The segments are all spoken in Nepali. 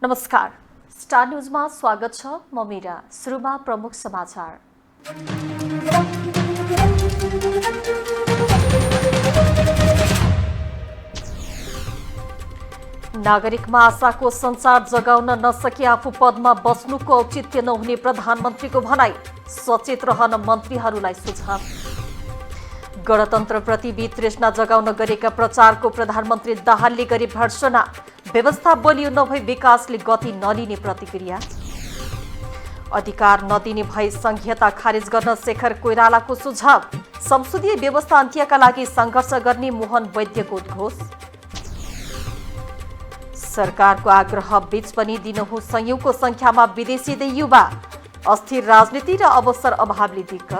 नमस्कार, स्टार न्यूजमा स्वागत छ। म मीरा। सुरुमा प्रमुख समाचार। नागरिकमा आशाको संचार जगाउन नसके आफू पदमा बस्नुको औचित्य नहुने प्रधानमन्त्रीको भनाई। सचेत रहन मन्त्रीहरूलाई सुझाव। गणतन्त्रप्रति वितृष्णा जगाउन गरेका प्रचारको प्रधानमन्त्री दाहालले गरे भर्त्सना। व्यवस्था बलियो नभई विकासले गति नलिने प्रतिक्रिया। अधिकार नदिने भई संघीयता खारेज गर्न शेखर कोइरालाको सुझाव। संसदीय व्यवस्था अन्त्यका लागि संघर्ष गर्ने मोहन वैद्यको उद्घोष। सरकारको आग्रह बीच पनि दिनहुँ संयौंको संख्यामा विदेशी युवा। अस्थिर राजनीति र अवसर अभावले दिक्क।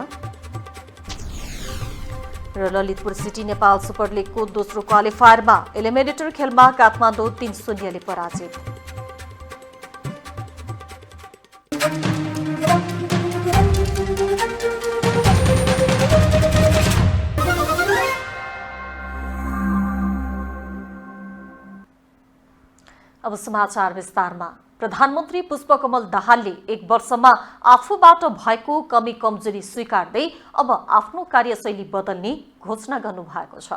र ललितपुर सिटी नेपाल सुपर लिगको दोस्रो क्वालिफायरमा एलिमिनेटर खेलमा काठमाडौँ 3-0 ले पराजित। अब समाचार विस्तारमा। प्रधानमन्त्री पुष्पकमल दाहालले 1 वर्षमा आफूबाट भएको कमी कमजोरी स्वीकार्दै अब आफ्नो कार्यशैली बदल्ने घोषणा गर्नुभएको छ।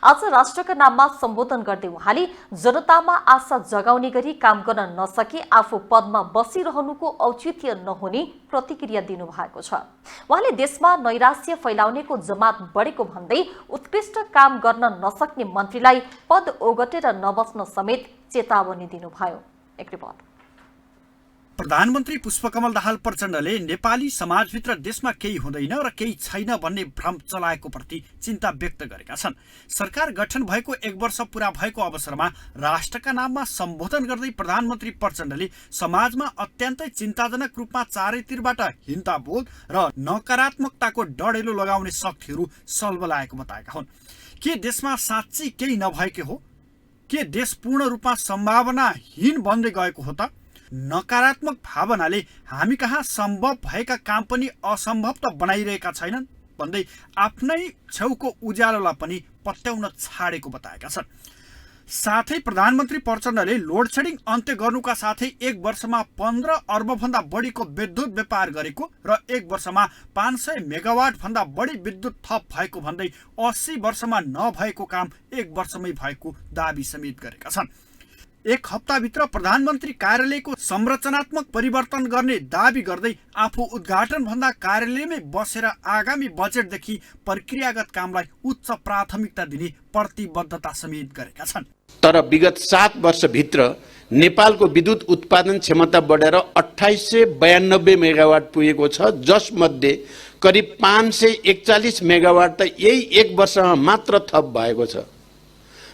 आज राष्ट्रका नाममा सम्बोधन गर्दै उहाँले जनतामा आशा जगाउने गरी काम गर्न नसके आफू पदमा बसिरहनुको औचित्य नहुने प्रतिक्रिया दिनुभएको छ। उहाँले देशमा नैराश्य फैलाउनेको जमात बढेको भन्दै उत्कृष्ट काम गर्न नसक्ने मन्त्रीलाई पद ओगटेर नबस्न समेत चेतावनी दिनुभयो। एक रिपोर्ट। प्रधानमन्त्री पुष्पकमल दाहाल प्रचण्डले नेपाली समाजभित्र देशमा केही हुँदैन र केही छैन भन्ने भ्रम चलाएको प्रति चिन्ता व्यक्त गरेका छन्। सरकार गठन भएको 1 वर्ष पूरा भएको अवसरमा राष्ट्रका नाममा सम्बोधन गर्दै प्रधानमन्त्री प्रचण्डले समाजमा अत्यन्तै चिन्ताजनक रूपमा चारैतिरबाट हिंसाबोध र नकारात्मकताको डढेलो लगाउने शक्तिहरू सल्बलाएको बताएका हुन्। के देशमा साँच्चै केही नभएकै हो? के देश पूर्ण रूपमा सम्भावनाहीन बन्दै गएको हो त? नकारात्मक भावनाले हामी कहाँ सम्भव भएका काम पनि असम्भव त बनाइरहेका छैनन् भन्दै आफ्नै छेउको उज्यालोलाई पनि पत्याउन छाडेको बताएका छन्। साथै प्रधानमन्त्री प्रचण्डले लोड सेडिङ अन्त्य गर्नुका साथै 1 वर्षमा 15 अर्बभन्दा बढीको विद्युत व्यापार गरेको र 1 वर्षमा 500 मेगावाट भन्दा बढी विद्युत थप भएको भन्दै 80 वर्षमा नभएको काम 1 वर्षमै भएको दाबी समेत गरेका छन्। 1 हप्ताभित्र प्रधानमन्त्री कार्यालयको संरचनात्मक परिवर्तन गर्ने दाबी गर्दै आफू उद्घाटन भन्दा कार्यालयमै बसेर आगामी बजेटदेखि प्रक्रियागत कामलाई उच्च प्राथमिकता दिने प्रतिबद्धता समेत गरेका छन्। तर विगत 7 वर्षभित्र नेपालको विद्युत उत्पादन क्षमता बढेर 2892 मेगावाट पुगेको छ, जसमध्ये करिब 541 मेगावाट त यही 1 वर्षमा मात्र थप भएको छ।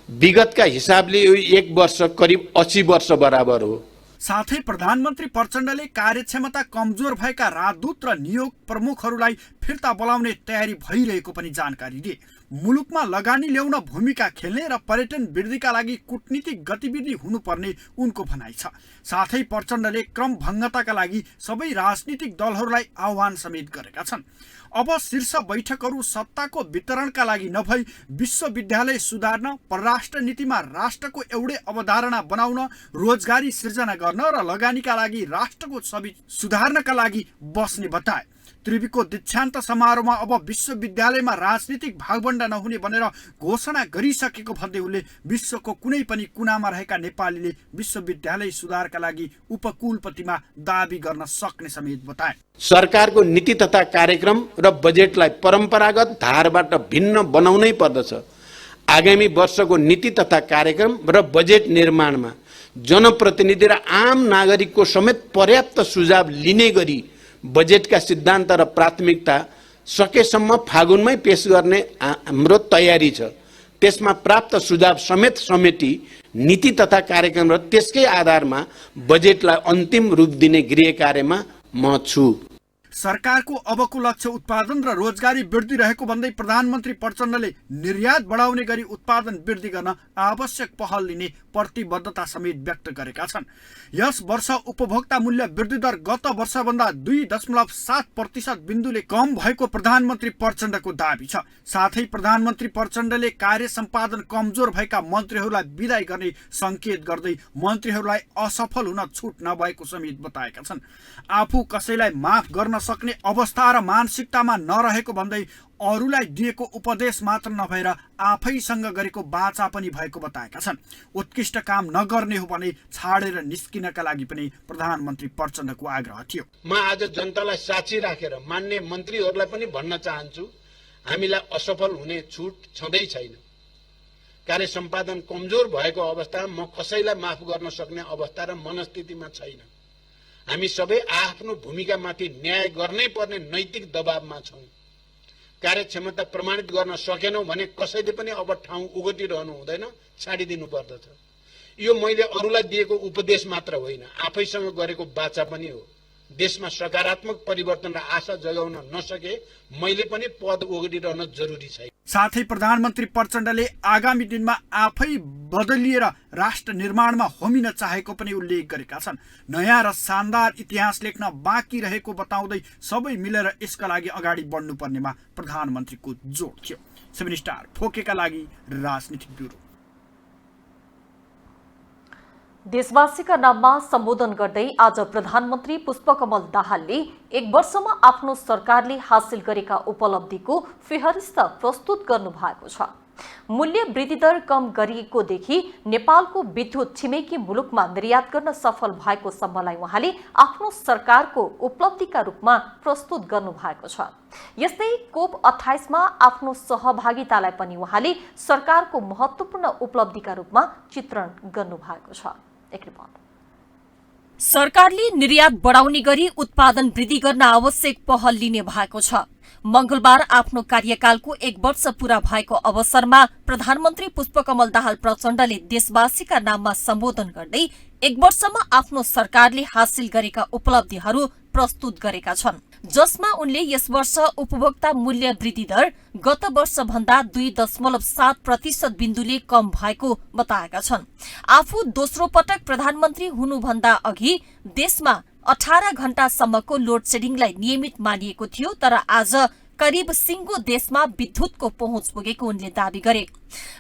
विगतका हिसाबले यो 1 वर्ष करिब 80 वर्ष बराबर हो। साथै प्रधानमन्त्री प्रचण्डले कार्यक्षमता कमजोर भएका राजदूत र नियोग प्रमुखहरूलाई फिर्ता बोलाउने तयारी भइरहेको पनि जानकारी दिए। मुलुकमा लगानी ल्याउन भूमिका खेल्ने र पर्यटन वृद्धिका लागि कूटनीतिक गतिविधि हुनुपर्ने उनको भनाइ छ। साथै प्रचण्डले क्रम भङ्गताका लागि सबै राजनीतिक दलहरूलाई आह्वान समेत गरेका छन्। अब शीर्ष बैठकहरू सत्ताको वितरणका लागि नभई विश्वविद्यालय सुधार्न, परराष्ट्र नीतिमा राष्ट्रको एउटै अवधारणा बनाउन, रोजगारी सिर्जना गर्न र लगानीका लागि राष्ट्रको छवि सुधार्नका लागि बस्ने बताए। त्रिवीको दीक्षान्त समारोहमा अब विश्वविद्यालयमा राजनीतिक भागभण्डा नहुने भनेर घोषणा गरिसकेको भन्दै उनले विश्वको कुनै पनि कुनामा रहेका नेपालीले विश्वविद्यालय सुधारका लागि उपकुलपतिमा दाबी गर्न सक्ने समेत बताए। सरकारको नीति तथा कार्यक्रम र बजेटलाई परम्परागत धारबाट भिन्न बनाउनै पर्दछ। आगामी वर्षको नीति तथा कार्यक्रम र बजेट निर्माणमा जनप्रतिनिधि र आम नागरिकको समेत पर्याप्त सुझाव लिने गरी बजेटका सिद्धान्त र प्राथमिकता सकेसम्म फागुनमै पेश गर्ने हाम्रो तयारी छ। त्यसमा प्राप्त सुझाव समेत समेटी नीति तथा कार्यक्रम र त्यसकै आधारमा बजेटलाई अन्तिम रूप दिने गृह कार्यमा म छु। सरकारको अबको लक्ष्य उत्पादन र रोजगारी वृद्धि रहेको भन्दै प्रधानमन्त्री प्रचण्डले निर्यात बढाउने गरी उत्पादन वृद्धि गर्न आवश्यक पहल लिने प्रतिबद्धता समेत व्यक्त गरेका छन्। यस वर्ष उपभोक्ता मूल्य वृद्धि दर गत वर्षभन्दा 2.7% बिन्दुले कम भएको प्रधानमन्त्री प्रचण्डको दाबी छ। साथै प्रधानमन्त्री प्रचण्डले कार्य सम्पादन कमजोर भएका मन्त्रीहरूलाई विदाई गर्ने संकेत गर्दै मन्त्रीहरूलाई असफल हुन छुट नभएको समेत बताएका छन्। आफू कसैलाई माफ गर्न सक्ने अवस्था र मानसिकतामा नरहेको भन्दै अरूलाई दिएको उपदेश मात्र नभएर आफैसँग गरेको वाचा पनि भएको बताएका छन्। उत्कृष्ट काम नगर्ने हो भने छाडेर निस्किनका लागि पनि प्रधानमन्त्री प्रचण्डको आग्रह थियो। म आज जनतालाई साक्षी राखेर मान्य मन्त्रीहरूलाई पनि भन्न चाहन्छु, हामीलाई असफल हुने छुट छँदै छैन। कार्य सम्पादन कमजोर भएको अवस्थामा म कसैलाई माफ गर्न सक्ने अवस्था र मनस्थितिमा छैन। हामी सबै आफ्नो भूमिकामाथि न्याय गर्नै पर्ने नैतिक दबावमा छौँ। कार्यक्षमता प्रमाणित गर्न सकेनौँ भने कसैले पनि अब ठाउँ ओगटिरहनु हुँदैन, छाडिदिनु पर्दछ। यो मैले अरूलाई दिएको उपदेश मात्र होइन, आफैसँग गरेको वाचा पनि हो। देशमा सकारात्मक परिवर्तन र आशा जगाउन नसके मैले पनि पद ओगटिरहन जरुरी छैन। साथै प्रधानमन्त्री प्रचण्डले आगामी दिनमा आफै बदलिएर राष्ट्र निर्माणमा होमिन चाहेको पनि उल्लेख गरेका छन्। नयाँ र शानदार इतिहास लेख्न बाँकी रहेको बताउँदै सबै मिलेर यसका लागि अगाडि बढ्नुपर्नेमा प्रधानमन्त्रीको जोड थियो। 7 स्टार फोकेका लागि राजनीतिक ब्युरो। देशवासीका नाममा सम्बोधन गर्दै आज प्रधानमन्त्री पुष्पकमल दाहालले एक वर्षमा आफ्नो सरकारले हासिल गरेका उपलब्धिको फेहरिस्त प्रस्तुत गर्नु भएको छ। मूल्य वृद्धि दर कम गरिएकोदेखि नेपालको विद्युत छिमेकी मुलुकमा निर्यात गर्न सफल भएको सम्मलाई उहाँले आफ्नो सरकारको उपलब्धिका रूपमा प्रस्तुत गर्नु भएको छ। यस्तै कोप 28 मा आफ्नो सहभागितालाई पनि उहाँले सरकारको महत्त्वपूर्ण उपलब्धिका रूपमा चित्रण गर्नु भएको छ। एक रिपोर्ट। सरकारले निर्यात बढाउने गरी उत्पादन वृद्धि गर्न आवश्यक पहल लिने भएको छ। मंगलबार आफ्नो कार्यकालको 1 वर्ष पूरा भएको अवसरमा प्रधानमन्त्री पुष्पकमल दाहाल प्रचण्डले देशवासीका नाममा सम्बोधन गर्दै 1 वर्षमा आफ्नो सरकारले हासिल गरेका उपलब्धिहरू प्रस्तुत गरेका छन्, जसमा उनले यस वर्ष उपभोक्ता मूल्य वृद्धि दर गत वर्ष भन्दा 2.7% बिन्दुले कम भएको बताएका छन्। आफू दोस्रो पटक प्रधानमन्त्री हुनुभन्दा अघि देशमा 18 घण्टासम्मको लोड सेडिङलाई नियमित मानिएको थियो, तर आज करिब सिंगो देशमा विद्युतको पहुँच पुगेको उनले दावी गरे।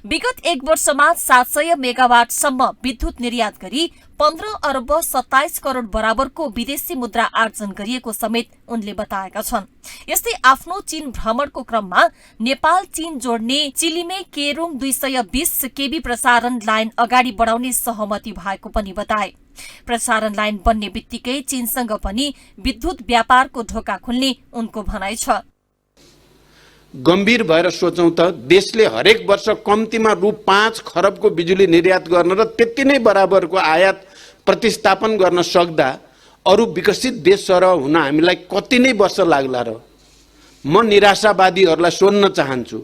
विगत 1 वर्षमा 700 मेगावाटसम्म विद्युत निर्यात गरी 15 अर्ब 27 करोड़ बराबरको विदेशी मुद्रा आर्जन गरिएको समेत उनले बताएका छन्। यस्तै आफ्नो चीन भ्रमणको क्रममा नेपाल चीन जोड्ने चिलिमे केरुङ 220 केबी प्रसारण लाइन अगाडि बढाउने सहमति भएको पनि बताए। प्रसारण लाइन बन्ने बित्तिकै चीनसँग पनि विद्युत व्यापारको ढोका खुल्ने उनको भनाइ छ। गम्भीर भएर सोचौं त देशले हरेक वर्ष कम्तीमा रु 5 खरबको बिजुली निर्यात गर्न र त्यति नै बराबरको आयात प्रतिस्थापन गर्न सक्दा अरू विकसित देश सरह हुन हामीलाई कति नै वर्ष लाग्ला र। म निराशावादीहरूलाई सोध्न चाहन्छु,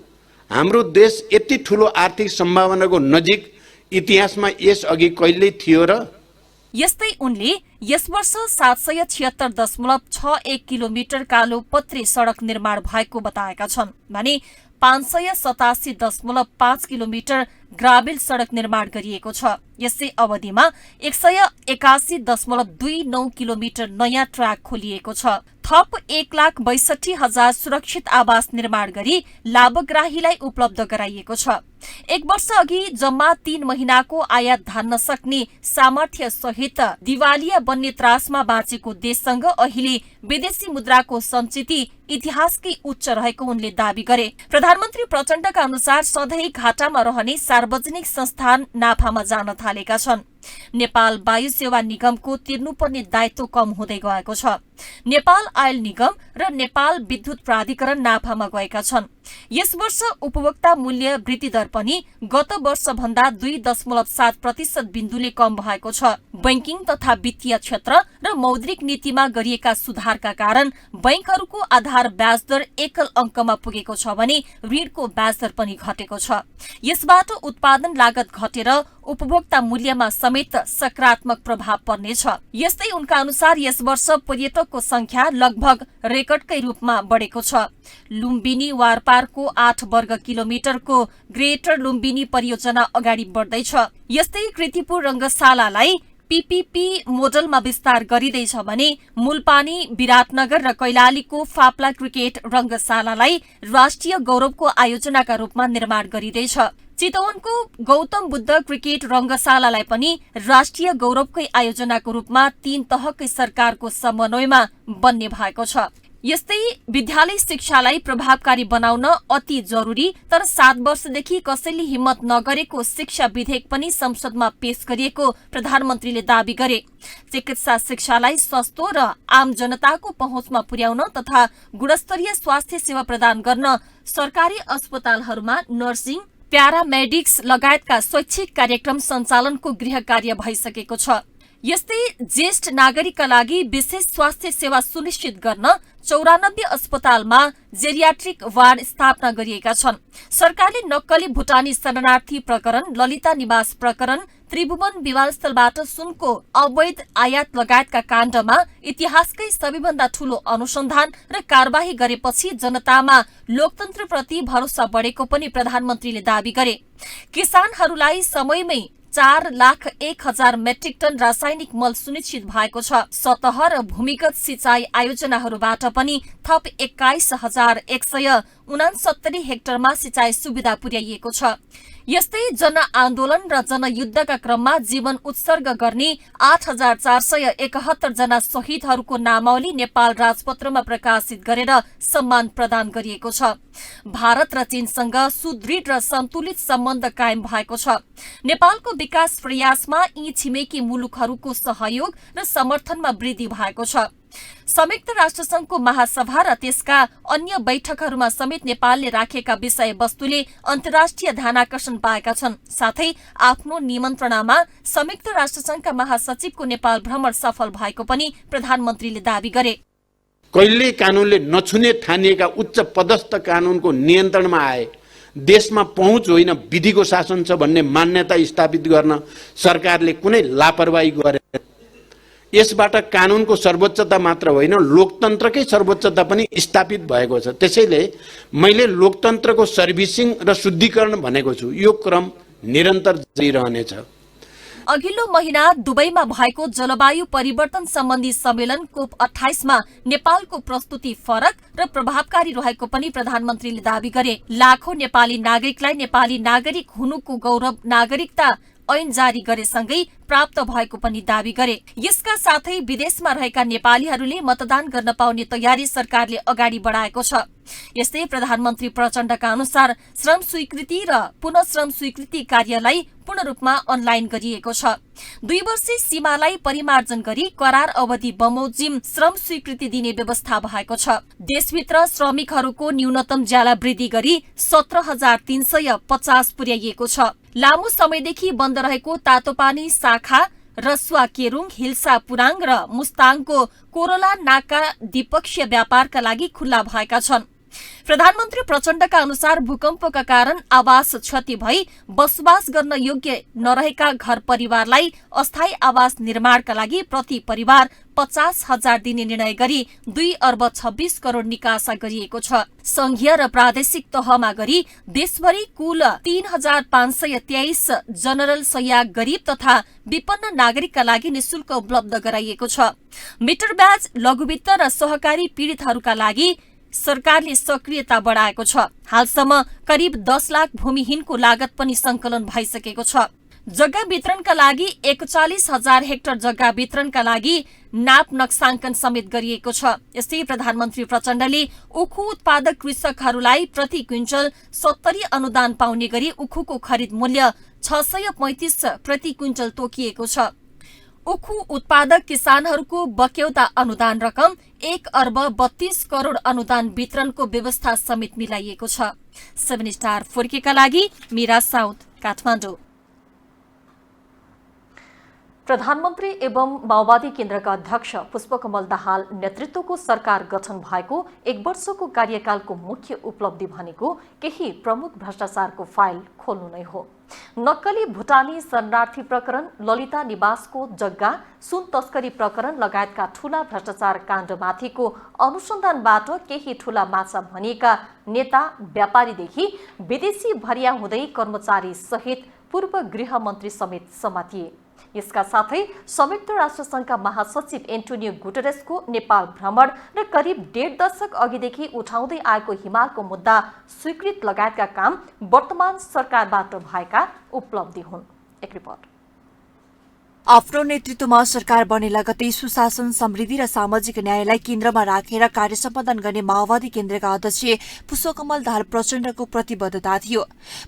हाम्रो देश यति ठूलो आर्थिक सम्भावनाको नजिक इतिहासमा यस अघि कहिल्यै थियो र? यस्तै उनले यस वर्ष 776.61 किलोमिटर कालो पत्री सड़क निर्माण भएको बताएका छन् भने 587.5 किलोमिटर ग्राभेल सड़क निर्माण गरिएको छ। यसै अवधिमा 181.29 किलोमिटर नयाँ ट्र्याक खोलिएको छ। थप 1,62,000 सुरक्षित आवास निर्माण गरी लाभग्राहीलाई उपलब्ध गराइएको छ। 1 वर्ष अघि जम्मा 3 महिनाको आयात धान्न सक्ने सामर्थ्य सहित दिवालिया बन्ने त्रासमा बाँचेको देशसँग अहिले विदेशी मुद्राको सञ्चिति इतिहासकै उच्च रहेको उनले दावी गरे। प्रधानमन्त्री प्रचण्डका अनुसार सधैँ घाटामा रहने सार्वजनिक संस्थान नाफामा जान थालेका छन्। नेपाल वायु सेवा निगमको तिर्नुपर्ने दायित्व कम हुँदै गएको छ। नेपाल आयल निगम र नेपाल विद्युत प्राधिकरण नाफामा गएका छन्। यस वर्ष उपभोक्ता मूल्य वृद्धि दर पनि गत वर्ष भन्दा 2.7% बिन्दुले कम भएको छ। बैंकिङ तथा वित्तीय क्षेत्र र मौद्रिक नीतिमा गरिएका सुधारका कारण बैंकहरूको आधार ब्याज दर एकल अङ्कमा पुगेको छ भने ऋणको ब्याज दर पनि घटेको छ। यसबाट उत्पादन लागत घटेर उपभोक्ता मूल्यमा समेत सकारात्मक प्रभाव पर्नेछ। यस्तै उनका अनुसार यस वर्ष पर्यटक पर्यटकको संख्या लगभग रेकर्डकै रूपमा बढेको छ। लुम्बिनी वारपारको 8 वर्ग किलोमिटरको ग्रेटर लुम्बिनी परियोजना अगाडि बढ्दैछ। यस्तै कृतिपुर रंगशालालाई पीपीपी मोडलमा विस्तार गरिँदैछ भने मूलपानी, विराटनगर र कैलालीको फाप्ला क्रिकेट रंगशालालाई राष्ट्रिय गौरवको आयोजनाका रूपमा निर्माण गरिँदैछ। चितवनको गौतम बुद्ध क्रिकेट रंगशालालाई पनि राष्ट्रिय गौरवकै आयोजनाको रूपमा 3 तहकै सरकारको समन्वयमा बन्ने भएको छ। यस्तै विद्यालय शिक्षालाई प्रभावकारी बनाउन अति जरुरी तर 7 वर्षदेखि कसैले हिम्मत नगरेको शिक्षा विधेयक पनि संसदमा पेश गरिएको प्रधानमन्त्रीले दावी गरे। चिकित्सा शिक्षालाई सस्तो र आम जनताको पहुँचमा पुर्याउन तथा गुणस्तरीय स्वास्थ्य सेवा प्रदान गर्न सरकारी अस्पतालहरूमा नर्सिङ, प्यारामेडिक्स लगायतका शैक्षिक कार्यक्रम सञ्चालनको गृह कार्य भइसकेको छ। यस्तै ज्येष्ठ नागरिकका लागि विशेष स्वास्थ्य सेवा सुनिश्चित गर्न 94 अस्पतालमा जेरियाट्रिक वार्ड स्थापना गरिएका छन्। सरकारले नक्कली भुटानी शरणार्थी प्रकरण, ललिता निवास प्रकरण, त्रिभुवन विमानस्थलबाट सुनको अवैध आयात लगायतका काण्डमा इतिहासकै सबैभन्दा ठूलो अनुसन्धान र कार्यवाही गरेपछि जनतामा लोकतन्त्रप्रति भरोसा बढेको पनि प्रधानमन्त्रीले दावी गरे। किसानहरूलाई समयमै 4,01,000 मेट्रिक टन रासायनिक मल सुनिश्चित भएको छ। सतह र भूमिगत सिंचाई आयोजनाहरूबाट पनि थप 21,169 हेक्टरमा सिंचाई सुविधा पुर्याइएको छ। यस्तै जनआन्दोलन र जनयुद्धका क्रममा जीवन उत्सर्ग गर्ने 8,471 जना शहीदहरूको नामावली नेपाल राजपत्रमा प्रकाशित गरेर सम्मान प्रदान गरिएको छ। भारत र चीनसँग सुदृढ र सन्तुलित सम्बन्ध कायम भएको छ। नेपालको विकास प्रयासमा यी छिमेकी मुलुकहरूको सहयोग र समर्थनमा वृद्धि भएको छ। संयुक्त राष्ट्रसंघको महासभा र त्यसका अन्य बैठकहरूमा समेत नेपालले राखेका विषयवस्तुले अन्तर्राष्ट्रिय ध्यानाकर्षण पाएका छन्। साथै आफ्नो निमन्त्रणामा संयुक्त राष्ट्रसंघका महासचिवको नेपाल भ्रमण सफल भएको पनि प्रधानमन्त्रीले दावी गरे। कहिले कानूनले नछुने ठानिएका उच्च पदस्थ कानूनको नियन्त्रणमा आए, देशमा पहुँच होइन विधिको शासन छ भन्ने मान्यता स्थापित गर्न सरकारले कुनै लापरवाही गरे। यसबाट कानूनको सर्वोच्चता मात्र होइन लोकतन्त्रकै सर्वोच्चता पनि स्थापित भएको छ। त्यसैले मैले लोकतन्त्रको सर्भिसिङ र शुद्धिकरण भनेको छु। यो क्रम निरन्तर जारी रहनेछ। अघिल्लो महिना दुबईमा भएको जलवायु परिवर्तन सम्बन्धी सम्मेलन COP28 मा नेपालको प्रस्तुति फरक र प्रभावकारी रहेको पनि प्रधानमन्त्रीले दावी गरे। लाखौं नेपाली नागरिकलाई नेपाली नागरिक हुनुको गौरव नागरिकता ऐन जारी गरेसँगै प्राप्त भएको पनि दावी गरे। यसका साथै विदेशमा रहेका नेपालीहरूले मतदान गर्न पाउने तयारी सरकारले अगाडि बढाएको छ। यस्तै प्रधानमन्त्री प्रचण्डका अनुसार श्रम स्वीकृति र पुनः श्रम स्वीकृति कार्यलाई पूर्ण रूपमा अनलाइन गरिएको छ। 2 वर्षे सीमालाई परिमार्जन गरी करार अवधि बमोजिम श्रम स्वीकृति दिने व्यवस्था भएको छ। देशभित्र श्रमिकहरूको न्यूनतम ज्याला वृद्धि गरी 17,350 पुर्याइएको छ। लामो समयदेखि बन्द रहेको तातोपानी शाखा रसुवा केरुङ, हिल्सा पुराङ र मुस्ताङको कोरोला नाका द्विपक्षीय व्यापारका लागि खुल्ला भएका छन्। प्रधानमन्त्री प्रचण्डका अनुसार भूकम्पका कारण आवास क्षति भई बसोबास गर्न योग्य नरहेका घर परिवारलाई अस्थायी आवास निर्माणका लागि प्रति परिवार 50,000 दिने निर्णय गरी 2 अर्ब 26 करोड़ निकासा गरिएको छ। संघीय र प्रादेशिक तहमा गरी देशभरि कुल 3,523 जनरल शय्या गरीब तथा विपन्न नागरिकका लागि निशुल्क उपलब्ध गराइएको छ। मिटर ब्याज, लघुवित्त र सहकारी पीडितहरूका लागि सरकारले सक्रियता बढाएको छ। हालसम्म करिब 10 लाख भूमिहीनको लागत पनि संकलन भइसकेको छ। जग्गा वितरणका लागि 41,000 हेक्टर जग्गा वितरणका लागि नाप नक्साङ्कन समेत गरिएको छ। यस्तै प्रधानमन्त्री प्रचण्डले उखु उत्पादक कृषकहरूलाई प्रति क्विन्टल 70 अनुदान पाउने गरी उखुको खरिद मूल्य 635 प्रति क्विन्टल तोकिएको छ। उखु उत्पादक किसानहरूको बक्यौता अनुदान रकम 1 अर्ब 32 करोड़ अनुदान वितरणको व्यवस्था समेत मिलाइएको छ। 7 स्टार फुर्केका लागि मीरा साउथ, काठमाडौँ। प्रधानमन्त्री एवं माओवादी केन्द्रका अध्यक्ष पुष्पकमल दाहाल नेतृत्वको सरकार गठन भएको 1 वर्षको कार्यकालको मुख्य उपलब्धि भनेको केही प्रमुख भ्रष्टाचारको फाइल खोल्नु नै हो। नक्कली भुटानी शरणार्थी प्रकरण, ललिता निवासको जग्गा, सुन तस्करी प्रकरण लगायतका ठूला भ्रष्टाचार काण्डमाथिको अनुसन्धानबाट केही ठूला माछा भनिएका नेता, व्यापारीदेखि विदेशी भरिया हुँदै कर्मचारी सहित पूर्व गृहमन्त्री समेत समातिए। यसका साथै संयुक्त राष्ट्रसङ्घका महासचिव एन्टोनियो गुटेरेसको नेपाल भ्रमण र करिब 1.5 दशक अघिदेखि उठाउँदै आएको हिमालको मुद्दा स्वीकृत लगायतका काम वर्तमान सरकारबाट भएका उपलब्धि हुन्। एक रिपोर्ट। आफ्नो नेतृत्वमा सरकार बने लगतै सुशासन, समृद्धि र सामाजिक न्यायलाई केन्द्रमा राखेर कार्य सम्पादन गर्ने माओवादी केन्द्रका अध्यक्ष पुष्पकमल दाहाल प्रचण्डको प्रतिबद्धता थियो।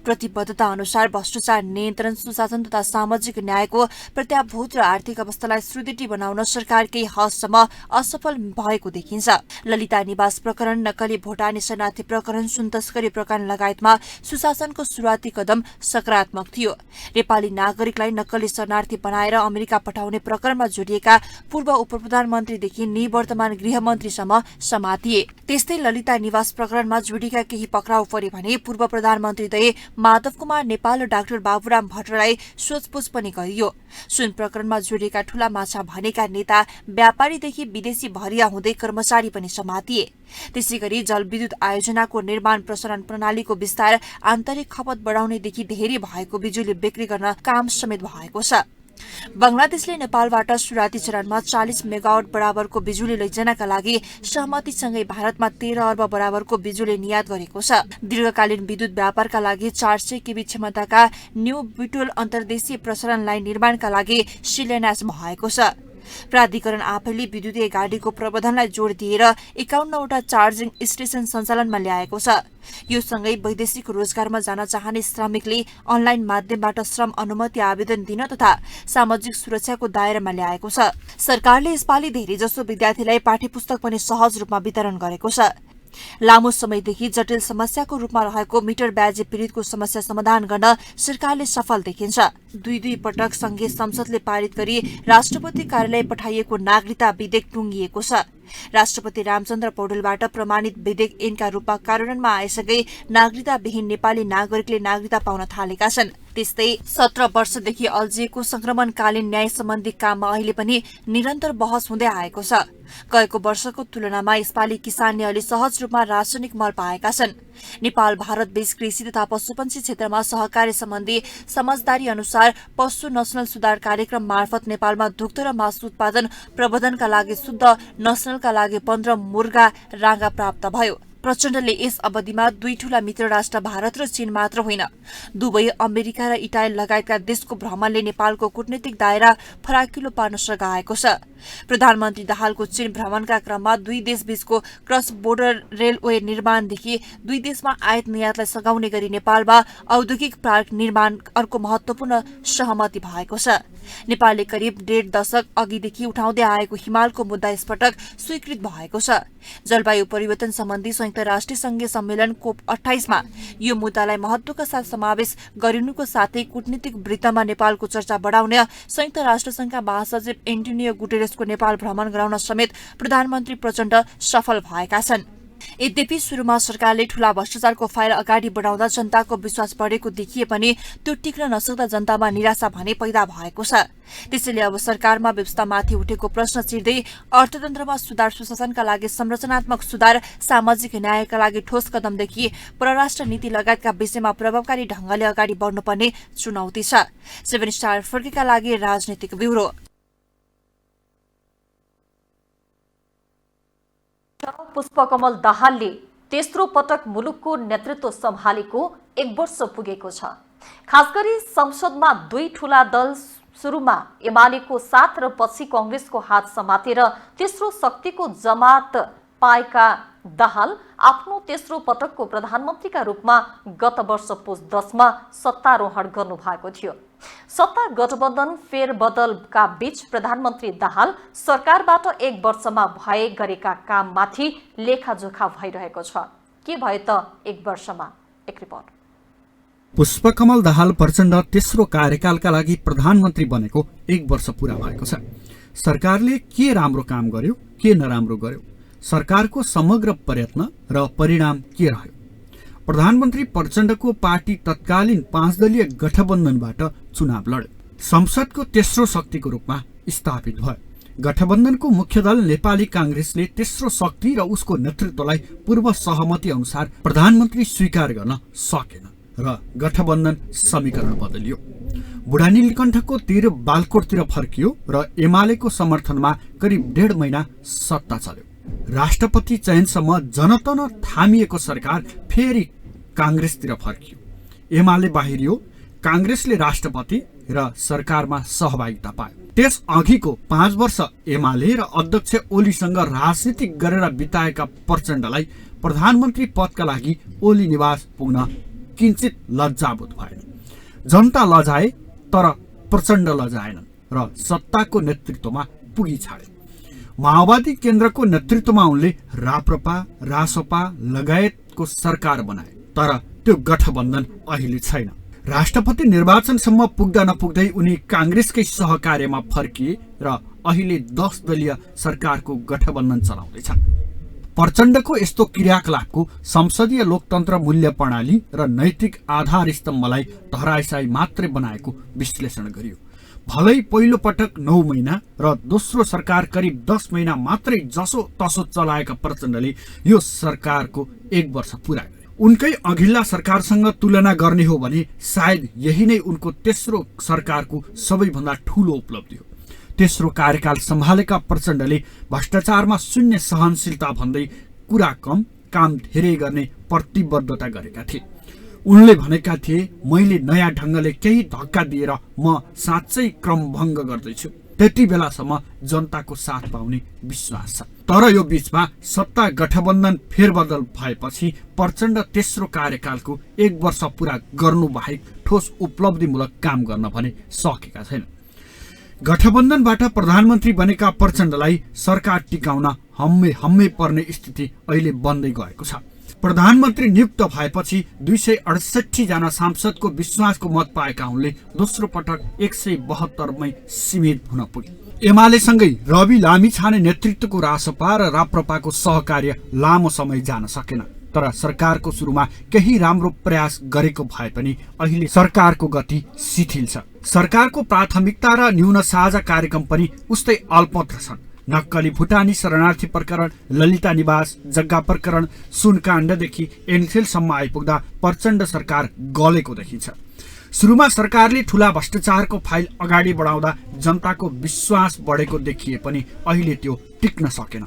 प्रतिबद्धता अनुसार भ्रष्टाचार नियन्त्रण, सुशासन तथा सामाजिक न्यायको प्रत्याभूत र आर्थिक अवस्थालाई सुदृढ बनाउन सरकार केही हदसम्म असफल भएको देखिन्छ। ललिता निवास प्रकरण, नक्कली भुटानी शरणार्थी प्रकरण, सुन तस्करी प्रकरण लगायतमा सुशासनको सुरुवाती कदम सकारात्मक थियो। नेपाली नागरिकलाई नक्कली शरणार्थी बनाएर अमेरिका पठाउने प्रकरणमा जोडिएका पूर्व उपप्रधानमन्त्रीदेखि निवर्तमान गृहमन्त्रीसम्म समातिए। त्यस्तै ललिता निवास प्रकरणमा जोडिएका केही पक्राउ परे भने पूर्व प्रधानमन्त्रीद्वय माधव कुमार नेपाल र डाक्टर बाबुराम भट्टराई सोधपुछ पनि गरियो। सुन प्रकरणमा जोडिएका ठूला माछा भनेका नेता, व्यापारीदेखि विदेशी भरिया हुँदै कर्मचारी पनि समातिए। त्यसैगरी जलविद्युत आयोजनाको निर्माण, प्रसारण प्रणालीको विस्तार, आन्तरिक खपत बढाउनेदेखि धेरै भएको बिजुली बिक्री गर्न काम समेत भएको छ। बंगलादेशले नेपालबाट सुरुवाती चरणमा 40 मेगावाट बराबरको बिजुली लैजानका लागि सहमतिसँगै भारतमा 13 अर्ब बराबरको बिजुली निर्यात गरेको छ। दीर्घकालीन विद्युत व्यापारका लागि 400 केबी क्षमताका न्यू बुटोल अन्तर्देशीय प्रसारण लाइन निर्माणका लागि शिलान्यास भएको छ। प्राधिकरण आफैले विद्युतीय गाडीको प्रबन्धनलाई जोड दिएर 51वटा चार्जिङ स्टेशन सञ्चालनमा ल्याएको छ। यो सँगै वैदेशिक रोजगारमा जान चाहने श्रमिकले अनलाइन माध्यमबाट श्रम अनुमति आवेदन दिन तथा सामाजिक सुरक्षाको दायरामा ल्याएको छ। सरकारले यसपालि धेरैजसो विद्यार्थीलाई पाठ्यपुस्तक पनि सहज रूपमा वितरण गरेको छ। लामो समयदेखि जटिल समस्याको रूपमा रहेको मिटर ब्याजी पीडितको समस्या समाधान गर्न सरकारले सफल देखिन्छ। दुई पटक संघीय संसदले पारित गरी राष्ट्रपति कार्यालय पठाइएको नागरिकता विधेयक टुङ्गिएको छ। राष्ट्रपति रामचन्द्र पौडेलबाट प्रमाणित विधेयक ऐनका रूपमा कार्यान्वयनमा आएसँगै नागरिकताविहीन नेपाली नागरिकले नागरिकता पाउन थालेका छन्। त्यस्तै 17 वर्षदेखि अल्झिएको संक्रमणकालीन न्याय सम्बन्धी काममा अहिले पनि निरन्तर बहस हुँदै आएको छ। गएको वर्षको तुलनामा यसपालि किसानले अलि सहज रूपमा रासायनिक मल पाएका छन्। नेपाल भारत बीच कृषि तथा पशुपन्छी क्षेत्रमा सहकारी सम्बन्धी समझदारी अनुसार पशु नस्ल सुधार कार्यक्रम मार्फत नेपालमा दुग्ध र मासु उत्पादन प्रबन्धनका लागि शुद्ध नस्लका लागि 15 मुर्गा राँगा प्राप्त भयो। प्रचण्डले यस अवधिमा 2 ठूला मित्र राष्ट्र भारत र चीन मात्र होइन, दुबई, अमेरिका र इटाली लगायतका देशको भ्रमणले नेपालको कूटनीतिक दायरा फराकिलो पार्न सघाएको छ। प्रधानमन्त्री दाहालको चीन भ्रमणका क्रममा 2 देशबीचको क्रस बोर्डर रेलवे निर्माणदेखि 2 देशमा आयात निर्यातलाई सघाउने गरी नेपालमा औद्योगिक पार्क निर्माण अर्को महत्वपूर्ण सहमति भएको छ। नेपालले करिब 1.5 दशक अघिदेखि उठाउँदै आएको हिमालको मुद्दा यसपटक स्वीकृत भएको छ। जलवायु परिवर्तन सम्बन्धी संयुक्त राष्ट्रिय संघीय सम्मेलन कोप 28 मा यो मुद्दालाई महत्वका साथ समावेश गरिनुको साथै कूटनीतिक वृत्तमा नेपालको चर्चा बढाउन संयुक्त राष्ट्रसङ्घका महासचिव एन्टोनियो गुटेरेसको नेपाल भ्रमण गराउन समेत प्रधानमन्त्री प्रचण्ड सफल भएका छन्। यद्यपि सुरुमा सरकारले ठूला भ्रष्टाचारको फाइल अगाडि बढाउँदा जनताको विश्वास बढेको देखिए पनि त्यो टिक्न नसक्दा जनतामा निराशा भने पैदा भएको छ। त्यसैले अब सरकारमा व्यवस्थामाथि उठेको प्रश्न चिर्दै अर्थतन्त्रमा सुधार, सुशासनका लागि संरचनात्मक सुधार, सामाजिक न्यायका लागि ठोस कदमदेखि परराष्ट्र नीति लगायतका विषयमा प्रभावकारी ढंगले अगाडि बढ्नुपर्ने चुनौती छ। 7 स्टार फर्केका लागि राजनीतिक ब्युरो। पुष्पकमल दाहालले तेस्रो पटक मुलुकको नेतृत्व सम्हालेको 1 वर्ष पुगेको छ। खासगरी संसदमा 2 ठूला दल सुरुमा एमालेको साथ र पछि कांग्रेसको हात समातेर तेस्रो शक्तिको जमात पाएका दाहाल आफ्नो तेस्रो पटकको प्रधानमन्त्रीका रूपमा गत वर्ष पुस 10 मा सत्तारोहण गर्नुभएको थियो। सत्ता गठबन्धन फेरबदलका बीच प्रधानमन्त्री दाहाल सरकारबाट 1 वर्षमा भए गरेका काममाथि लेखाजोखा भइरहेको छ। के भयो त 1 वर्षमा? एक रिपोर्ट। पुष्पकमल दाहाल प्रचण्ड तेस्रो कार्यकालका लागि प्रधानमन्त्री बनेको 1 वर्ष पूरा भएको छ। सरकारले के राम्रो काम गर्यो, के नराम्रो गर्यो, सरकारको समग्र प्रयत्न र परिणाम के रह्यो। प्रधानमन्त्री प्रचण्डको पार्टी तत्कालीन 5 दलीय गठबन्धनबाट चुनाव लड्यो। संसदको तेस्रो शक्तिको रूपमा स्थापित भयो। गठबन्धनको मुख्य दल नेपाली कांग्रेसले तेस्रो शक्ति र उसको नेतृत्वलाई पूर्व सहमति अनुसार प्रधानमन्त्री स्वीकार गर्न सकेन र गठबन्धन समीकरण बदलियो। बुढा नीलकण्ठको तीर बालकोटतिर फर्कियो र एमालेको समर्थनमा करिब 1.5 महिना सत्ता चल्यो। राष्ट्रपति चयनसम्म जनतन थामिएको सरकार फेरि कांग्रेसतिर फर्कियो। एमाले बाहिरियो, कांग्रेसले राष्ट्रपति र सरकारमा सहभागिता पायो। त्यस अघिको 5 वर्ष एमाले र अध्यक्ष ओलीसँग राजनीति गरेर बिताएका प्रचण्डलाई प्रधानमन्त्री पदका लागि ओली निवास पुग्न किञ्चित लज्जाबोध भएन। जनता लजाए तर प्रचण्ड लजाएनन् र सत्ताको नेतृत्वमा पुगी छाडे। माओवादी केन्द्रको नेतृत्वमा उनले राप्रपा, रासपा लगायतको सरकार बनाए, तर त्यो गठबन्धन अहिले छैन। राष्ट्रपति निर्वाचनसम्म पुग्दा नपुग्दै उनी कांग्रेसकै सहकार्यमा फर्किए र अहिले 10 दलीय सरकारको गठबन्धन चलाउँदैछन्। प्रचण्डको यस्तो क्रियाकलापको संसदीय लोकतन्त्र मूल्य प्रणाली र नैतिक आधार स्तम्भलाई धराशायी मात्रै बनाएको विश्लेषण गरियो। भलै पहिलो पटक 9 महिना र दोस्रो सरकार करिब 10 महिना मात्रै जसो तसो चलाएका प्रचण्डले यो सरकारको 1 वर्ष पूरा गरे। उनकै अघिल्ला सरकारसँग तुलना गर्ने हो भने सायद यही नै उनको तेस्रो सरकारको सबैभन्दा ठूलो उपलब्धि हो। तेस्रो कार्यकाल सम्हालेका प्रचण्डले भ्रष्टाचारमा शून्य सहनशीलता भन्दै कुरा कम, काम धेरै गर्ने प्रतिबद्धता गरेका थिए। उनले भनेका थिए, मैले नयाँ ढङ्गले केही धक्का दिएर म साँच्चै क्रम भङ्ग गर्दैछु। त्यति बेलासम्म जनताको साथ पाउने विश्वास छ। तर यो बीचमा सत्ता गठबन्धन फेरबदल भएपछि प्रचण्ड तेस्रो कार्यकालको 1 वर्ष पूरा गर्नु बाहेक ठोस उपलब्धिमूलक काम गर्न भने सकेका छैन। गठबन्धनबाट प्रधानमन्त्री बनेका प्रचण्डलाई सरकार टिकाउन हम्मे पर्ने स्थिति अहिले बन्दै गएको छ। प्रधानमन्त्री नियुक्त भएपछि 268 जना सांसदको विश्वासको मत पाएका उनले दोस्रो पटक 172 मै सीमित हुन पुगे। एमालेसँगै रवि लामिछाने नेतृत्वको रासपा र राप्रपाको सहकार्य लामो समय जान सकेन। तर सरकारको सुरुमा केही राम्रो प्रयास गरेको भए पनि अहिले सरकारको गति शिथिल छ। सरकारको प्राथमिकता र न्यून साझा कार्यक्रम पनि उस्तै अल्पत्र छन्। नक्कली भुटानी शरणार्थी प्रकरण, ललिता निवास, जग्गा प्रकरण, सुनकाण्डदेखि एनसेलसम्म आइपुग्दा प्रचण्ड सरकार गलेको देखिन्छ। सुरुमा सरकारले ठूला भ्रष्टाचारको फाइल अगाडि बढाउँदा जनताको विश्वास बढेको देखिए पनि अहिले त्यो टिक्न सकेन।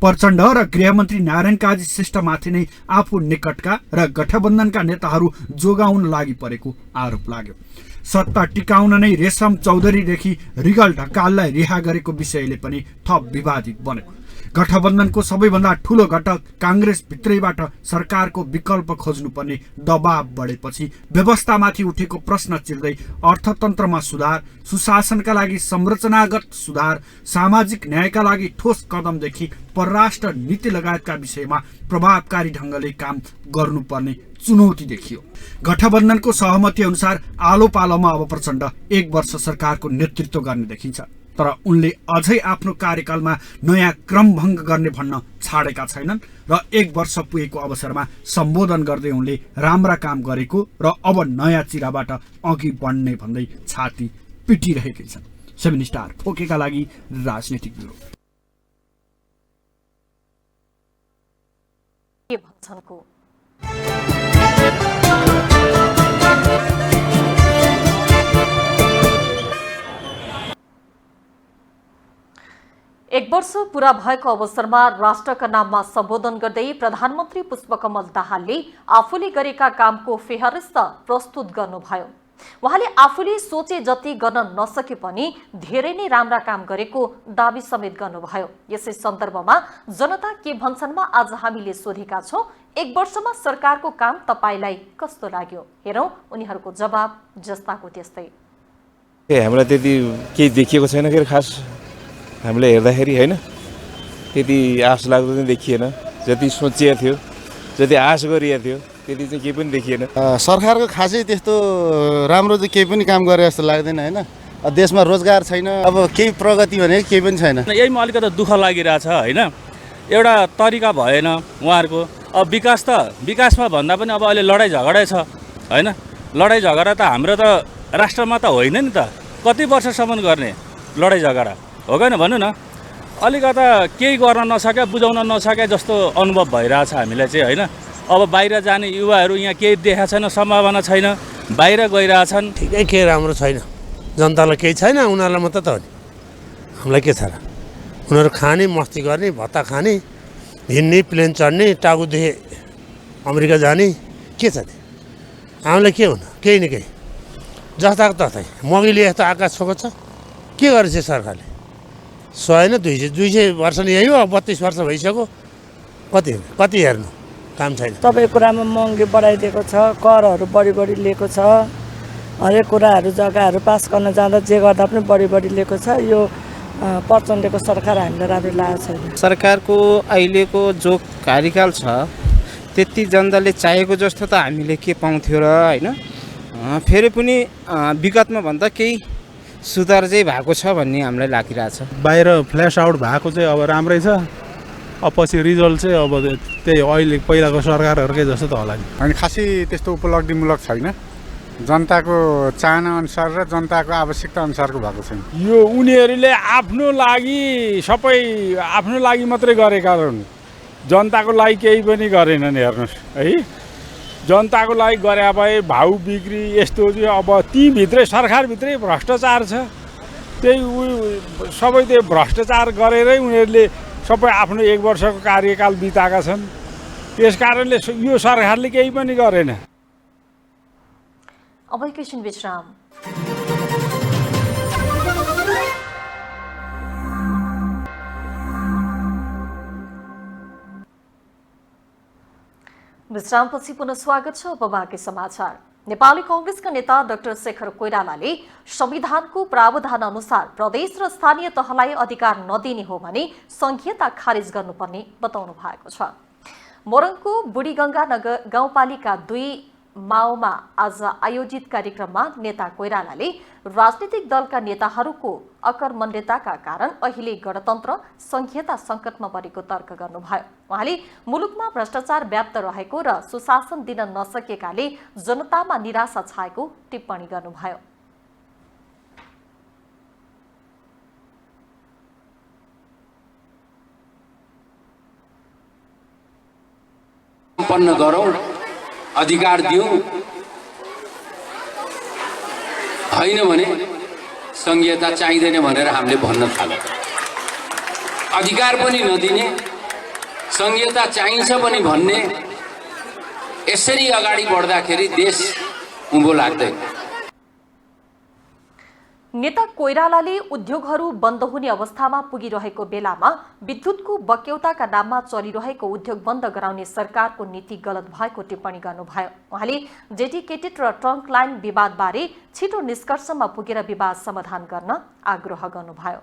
प्रचण्ड र गृहमन्त्री नारायण काजी श्रेष्ठमाथि नै आफू निकटका र गठबन्धनका नेताहरू जोगाउन लागि परेको आरोप लाग्यो। सत्ता टिकाउन नै रेशम चौधरीदेखि रिगल ढकाललाई रिहा गरेको विषयले पनि थप विवादित बन्यो। गठबन्धनको सबैभन्दा ठूलो घटक कांग्रेस भित्रैबाट सरकारको विकल्प खोज्नुपर्ने दबाव बढेपछि व्यवस्थामाथि उठेको प्रश्न चिर्दै अर्थतन्त्रमा सुधार, सुशासनका लागि संरचनागत सुधार, सामाजिक न्यायका लागि ठोस कदमदेखि परराष्ट्र नीति लगायतका विषयमा प्रभावकारी ढङ्गले काम गर्नुपर्ने चुनौती देखियो। गठबन्धनको सहमति अनुसार आलो पालोमा अब प्रचण्ड 1 वर्ष सरकारको नेतृत्व गर्ने देखिन्छ। तर उनले अझै आफ्नो कार्यकालमा नयाँ क्रमभङ्ग गर्ने भन्न छाडेका छैनन् र 1 वर्ष पुगेको अवसरमा सम्बोधन गर्दै उनले राम्रा काम गरेको र अब नयाँ चिराबाट अघि बढ्ने भन्दै छाती पिटिरहेकै छन्। 7 स्टार फोकेका लागि राजनीतिक ब्युरो। के भन्छन् को एक वर्ष पूरा भएको अवसरमा राष्ट्रका नाममा सम्बोधन गर्दै प्रधानमन्त्री पुष्पकमल दाहालले आफूले गरेका कामको फेहरिस्त प्रस्तुत गर्नुभयो। उहाँले आफूले सोचे जति गर्न नसके पनि धेरै नै राम्रा काम गरेको दाबी समेत गर्नुभयो। यसै सन्दर्भमा जनता के भन्छन्मा आज हामीले सोधेका छौं। 1 वर्षमा सरकारको काम तपाईलाई कस्तो लाग्यो? हेरौं उनीहरूको जवाब जस्ताको त्यस्तै। हामीलाई त्यति केही देखिएको छैन के खास, हामीले हेर्दाखेरि हैन त्यति आश लाग्दो चाहिँ देखिएन। जति सोचिएको थियो, जति आश गरिएको थियो त्यति चाहिँ केही पनि देखिएन। सरकारको खासै त्यस्तो राम्रो चाहिँ केही पनि काम गरे जस्तो लाग्दैन होइन। देशमा रोजगार छैन, अब केही प्रगति भने केही पनि छैन। यहीमा अलिकति दुःख लागिरहेछ होइन। एउटा तरिका भएन उहाँहरूको। अब विकासमा भन्दा पनि अब अहिले लडाइँ झगडा छ होइन। लडाइँ झगडा त हाम्रो त राष्ट्रमा त होइन नि त। कति वर्षसम्म गर्ने लडाइँ झगडा हो कि भन्नु न। अलिकता केही गर्न नसके, बुझाउन नसके जस्तो अनुभव भइरहेछ हामीलाई चाहिँ होइन। अब बाहिर जाने युवाहरू यहाँ केही देखाएको छैन, सम्भावना छैन, बाहिर गइरहेछन्। ठिकै के राम्रो छैन, जनतालाई केही छैन, उनीहरूलाई मात्रै त हो नि, हामीलाई के छ र। उनीहरू खाने, मस्ती गर्ने, भत्ता खाने, हिँड्ने, प्लेन चढ्ने, टाउकोदेखि अमेरिका जाने, के छ त्यो। हामीलाई के हुनु, केही न केही जस्ताको तस्तै मगीले यस्तो आकाश छोएको छ। के गरेछ सरकारले? 100 होइन 200 वर्ष नि यही हो। 32 वर्ष भइसक्यो, कति हेर्नु, काम छैन। सबै कुरामा महँगी बढाइदिएको छ, करहरू बढी लिएको छ। हरेक कुराहरू जग्गाहरू पास गर्न जाँदा जे गर्दा पनि बढी लिएको छ। यो प्रचण्डको सरकार हामीलाई राम्रो लागेको छैन। सरकारको अहिलेको जो कार्यकाल छ त्यति जनताले चाहेको जस्तो त हामीले के पाउँथ्यो र होइन। फेरि पनि विगतमा भन्दा केही सुधार चाहिँ भएको छ भन्ने हामीलाई लागिरहेछ। बाहिर फ्ल्यास आउट भएको चाहिँ अब राम्रै छ, अब पछि रिजल्ट चाहिँ अब त्यही अहिले पहिलाको सरकारहरूकै जस्तो त होला नि। अनि खासै त्यस्तो उपलब्धिमूलक छैन। जनताको चाहना अनुसार र जनताको आवश्यकता अनुसारको भएको छैन। यो उनीहरूले आफ्नो लागि मात्रै गरेका हुन्, जनताको लागि केही पनि गरेनन्। हेर्नुहोस् है, जनताको लागि गरे भए भाउ बिक्री यस्तो चाहिँ अब तीभित्रै सरकारभित्रै भ्रष्टाचार छ। त्यही सबै त्यो भ्रष्टाचार गरेरै उनीहरूले सबै आफ्नो 1 वर्षको कार्यकाल बिताएका छन्। त्यस कारणले यो सरकारले केही पनि गरेन। अब एकैछिन विश्राम। विश्रामपछि पुनः स्वागत छ। अब बाँकी समाचार। नेपाली कांग्रेसका नेता डाक्टर शेखर कोइरालाले संविधानको प्रावधान अनुसार प्रदेश र स्थानीय तहलाई अधिकार नदिने हो भने संघीयता खारेज गर्नुपर्ने बताउनु भएको छ। मोरङको बुढीगंगा गाउँपालिका 2 माओमा आज आयोजित कार्यक्रममा नेता कोइरालाले राजनीतिक दलका नेताहरूको अकर्मण्यताका कारण अहिले गणतन्त्र संघीयता संकटमा परेको तर्क गर्नुभयो। उहाँले मुलुकमा भ्रष्टाचार व्याप्त रहेको र सुशासन दिन नसकेकाले जनतामा निराशा छाएको टिप्पणी गर्नुभयो। सम्पन्न गरौं, अधिकार दिउँ, होइन भने संघीयता चाहिँदैन भनेर हामीले भन्न थाल्यौं। अधिकार पनि नदिने, संघीयता चाहिन्छ पनि भन्ने, यसरी अगाडि बढ्दाखेरि देश उँभो लाग्दैन। नेता कोइरालाले उद्योगहरू बन्द हुने अवस्थामा पुगिरहेको बेलामा विद्युतको बक्यौताका नाममा चलिरहेको उद्योग बन्द गराउने सरकारको नीति गलत भएको टिप्पणी गर्नुभयो। उहाँले डेडिकेटेड र ट्रङ्क लाइन विवादबारे छिटो निष्कर्षमा पुगेर विवाद समाधान गर्न आग्रह गर्नुभयो।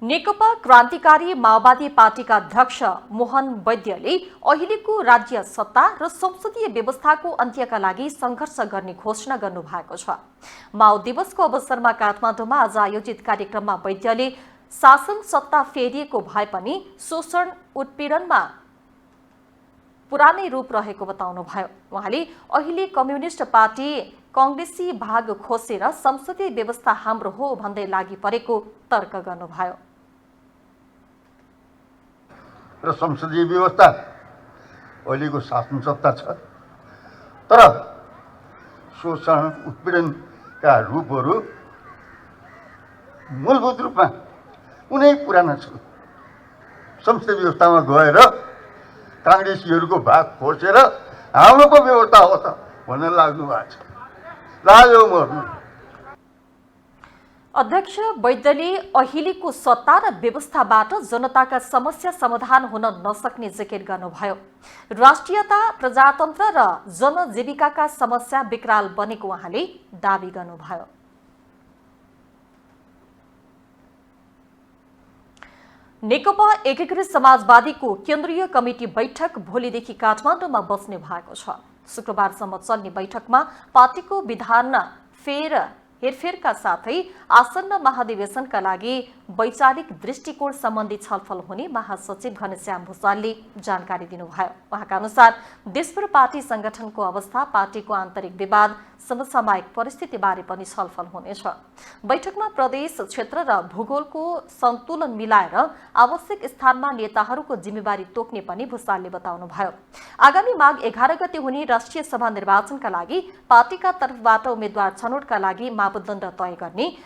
नेकपा क्रान्तिकारी माओवादी पार्टीका अध्यक्ष मोहन वैद्यले अहिलेको राज्य सत्ता र संसदीय व्यवस्थाको अन्त्यका लागि संघर्ष गर्ने घोषणा गर्नुभएको छ। माओ दिवसको अवसरमा काठमाडौँमा आज आयोजित कार्यक्रममा वैद्यले शासन सत्ता फेरिएको भए पनि शोषण उत्पीडनमा पुरानै रूप रहेको बताउनुभयो। उहाँले अहिले कम्युनिस्ट पार्टी कांग्रेसी भाग खोसेर संसदीय व्यवस्था हाम्रो हो भन्दै लागि परेको तर्क गर्नुभयो। र संसदीय व्यवस्था अहिलेको शासन सत्ता छ, तर शोषण उत्पीडनका रूपहरू मूलभूत रूपमा कुनै पुराना छन्। संसदीय व्यवस्थामा गएर कांग्रेसीहरूको भाग खोसेर हाम्रो पो व्यवस्था हो त भनेर लाग्नु भएको छ। लाग्यो मर्नु। अध्यक्ष वैद्यले अहिलेको सत्ता र व्यवस्थाबाट जनताका समस्या समाधान हुन नसक्ने जिकिर गर्नुभयो। राष्ट्रियता, प्रजातन्त्र र जनजीविकाका समस्या विकराल बनेको उहाँले दावी गर्नुभयो। नेकपा एकीकृत समाजवादीको केन्द्रीय कमिटी बैठक भोलिदेखि काठमाडौँमा बस्ने भएको छ। शुक्रबारसम्म चल्ने बैठकमा पार्टीको विधान हेरफेरका साथै आसन्न महाधिवेशनका लागि वैचारिक दृष्टिकोण सम्बन्धी छलफल हुने महासचिव घनश्याम भुसालले जानकारी दिनुभयो। उहाँका अनुसार देशभर पार्टी संगठनको अवस्था, पार्टीको आन्तरिक विवाद, समसामयिक परिस्थितिबारे पनि छलफल हुनेछ। बैठकमा प्रदेश, क्षेत्र र भूगोलको सन्तुलन मिलाएर आवश्यक स्थानमा नेताहरूको जिम्मेवारी तोक्ने पनि भुसालले बताउनुभयो। आगामी माघ 11 गते हुने राष्ट्रिय सभा निर्वाचनका लागि पार्टीका तर्फबाट उम्मेद्वार छनौटका लागि मापदण्ड तय गर्ने,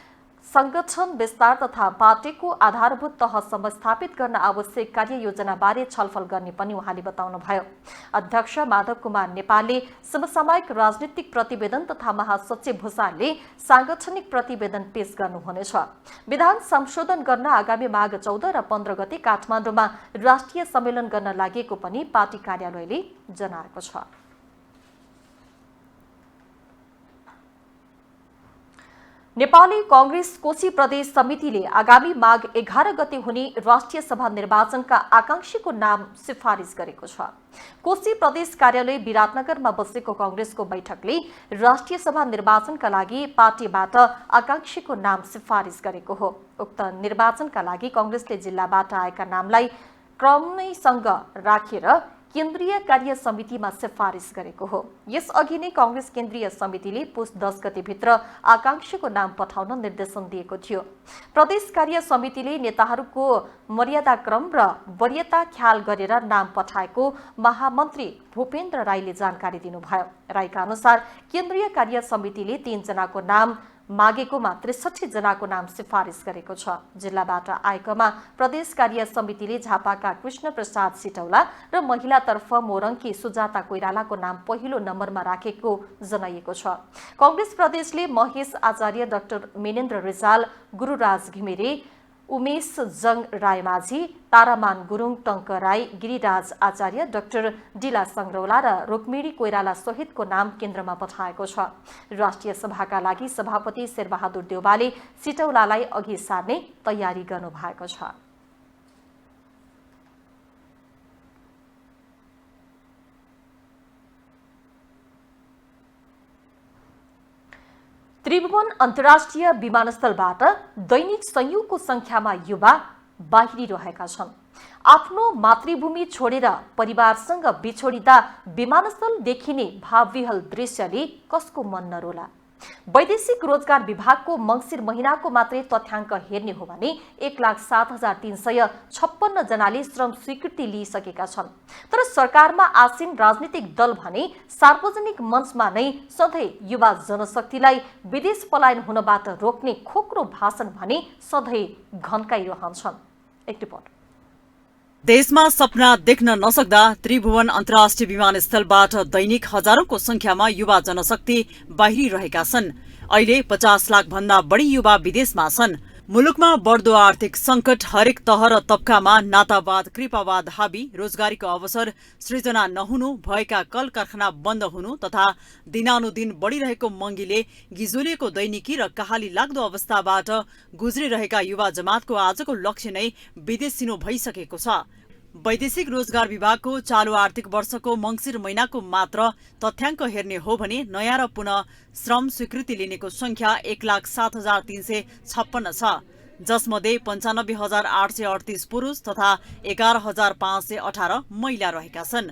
संगठन विस्तार तथा पार्टीको आधारभूत तहसम्म स्थापित गर्न आवश्यक कार्ययोजनाबारे छलफल गर्ने पनि उहाँले बताउनुभयो। अध्यक्ष माधव कुमार नेपालले समसामयिक राजनीतिक प्रतिवेदन तथा महासचिव भुसालले सांगठनिक प्रतिवेदन पेश गर्नुहुनेछ। विधान संशोधन गर्न आगामी माघ 14 र 15 गते काठमाडौँमा राष्ट्रिय सम्मेलन गर्न लागेको पनि पार्टी कार्यालयले जनाएको छ। नेपाली कांग्रेस कोशी प्रदेश समितिले आगामी माघ 11 गते हुने राष्ट्रिय सभा निर्वाचनका आकांक्षीको नाम सिफारिस गरेको छ। कोशी प्रदेश कार्यालय विराटनगरमा बसेको कांग्रेसको बैठकले राष्ट्रिय सभा निर्वाचनका लागि पार्टीबाट आकांक्षीको नाम सिफारिस गरेको हो। उक्त निर्वाचनका लागि कांग्रेसले जिल्लाबाट आएका नामलाई क्रमैसँग राखेर केन्द्रीय कार्य समितिमा सिफारिस गरेको हो। यसअघि नै कांग्रेस केन्द्रीय समितिले पुस 10 गतेभित्र आकांक्षीको नाम पठाउन निर्देशन दिएको थियो। प्रदेश कार्य समितिले नेताहरूको मर्यादाक्रम र वरीयता ख्याल गरेर नाम पठाएको महामन्त्री भूपेन्द्र राईले जानकारी दिनुभयो। राईका अनुसार केन्द्रीय कार्य समितिले 3 जनाको नाम मागेकोमा 63 जनाको नाम सिफारिस गरेको छ। जिल्लाबाट आएकोमा प्रदेश कार्य समितिले झापाका कृष्ण प्रसाद सिटौला र महिलातर्फ मोरङकी सुजाता कोइरालाको नाम पहिलो नम्बरमा राखेको जनाइएको छ। कांग्रेस प्रदेशले महेश आचार्य, डाक्टर मेनेन्द्र रिजाल, गुरुराज घिमिरे, उमेश जङ रायमाझी, तारामान गुरुङ, टंक राई, गिरिराज आचार्य, डाक्टर डिला संग्रौला र रुक्मिणी कोइराला सहितको नाम केन्द्रमा पठाएको छ। राष्ट्रिय सभाका लागि सभापति शेरबहादुर देउवाले सिटौलालाई अघि सार्ने तयारी गर्नु भएको छ। त्रिभुवन अन्तर्राष्ट्रिय विमानस्थलबाट दैनिक सयौंको संख्यामा युवा बाहिरिरहेका छन्। आफ्नो मातृभूमि छोडेर परिवारसँग बिछोडिँदा विमानस्थल देखिने भावविहल दृश्यले कसको मन नरोला। वैदेशिक रोजगार विभागको मंसिर महिनाको मात्रै तथ्याङ्क हेर्ने हो भने 1,07,356 जनाले श्रम स्वीकृति लिइसकेका छन्। तर सरकारमा आसीन राजनीतिक दल भने सार्वजनिक मञ्चमा नै सधैँ युवा जनशक्तिलाई विदेश पलायन हुनबाट रोक्ने खोक्रो भाषण भने सधैँ घन्काइरहन्छन्। एक रिपोर्ट। देशमा सपना देख्न नसक्दा त्रिभुवन अन्तर्राष्ट्रिय विमानस्थलबाट दैनिक हजारौंको संख्यामा युवा जनशक्ति बाहिरिरहेका छन्। अहिले 50 लाख भन्दा बढी युवा विदेशमा छन्। मुलुकमा बढ्दो आर्थिक संकट, हरेक तह र तबकामा नातावाद, कृपावाद हावी, रोजगारीको अवसर सृजना नहुनु, भएका कल कारखाना बन्द हुनु तथा दिनानुदिन बढ़िरहेको महँगीले गिजोलिएको दैनिकी र कहाली लाग्दो अवस्थाबाट गुज्रिरहेका युवा जमातको आजको लक्ष्य नै विदेशिनु भइसकेको छ। वैदेशिक रोजगार विभागको चालू आर्थिक वर्षको मंसिर महिनाको मात्र तथ्याङ्क हेर्ने हो भने नयाँ र पुनः श्रम स्वीकृति लिनेको संख्या 1,07,356 छ, जसमध्ये 95,838 पुरुष तथा 11,518 महिला रहेका छन्।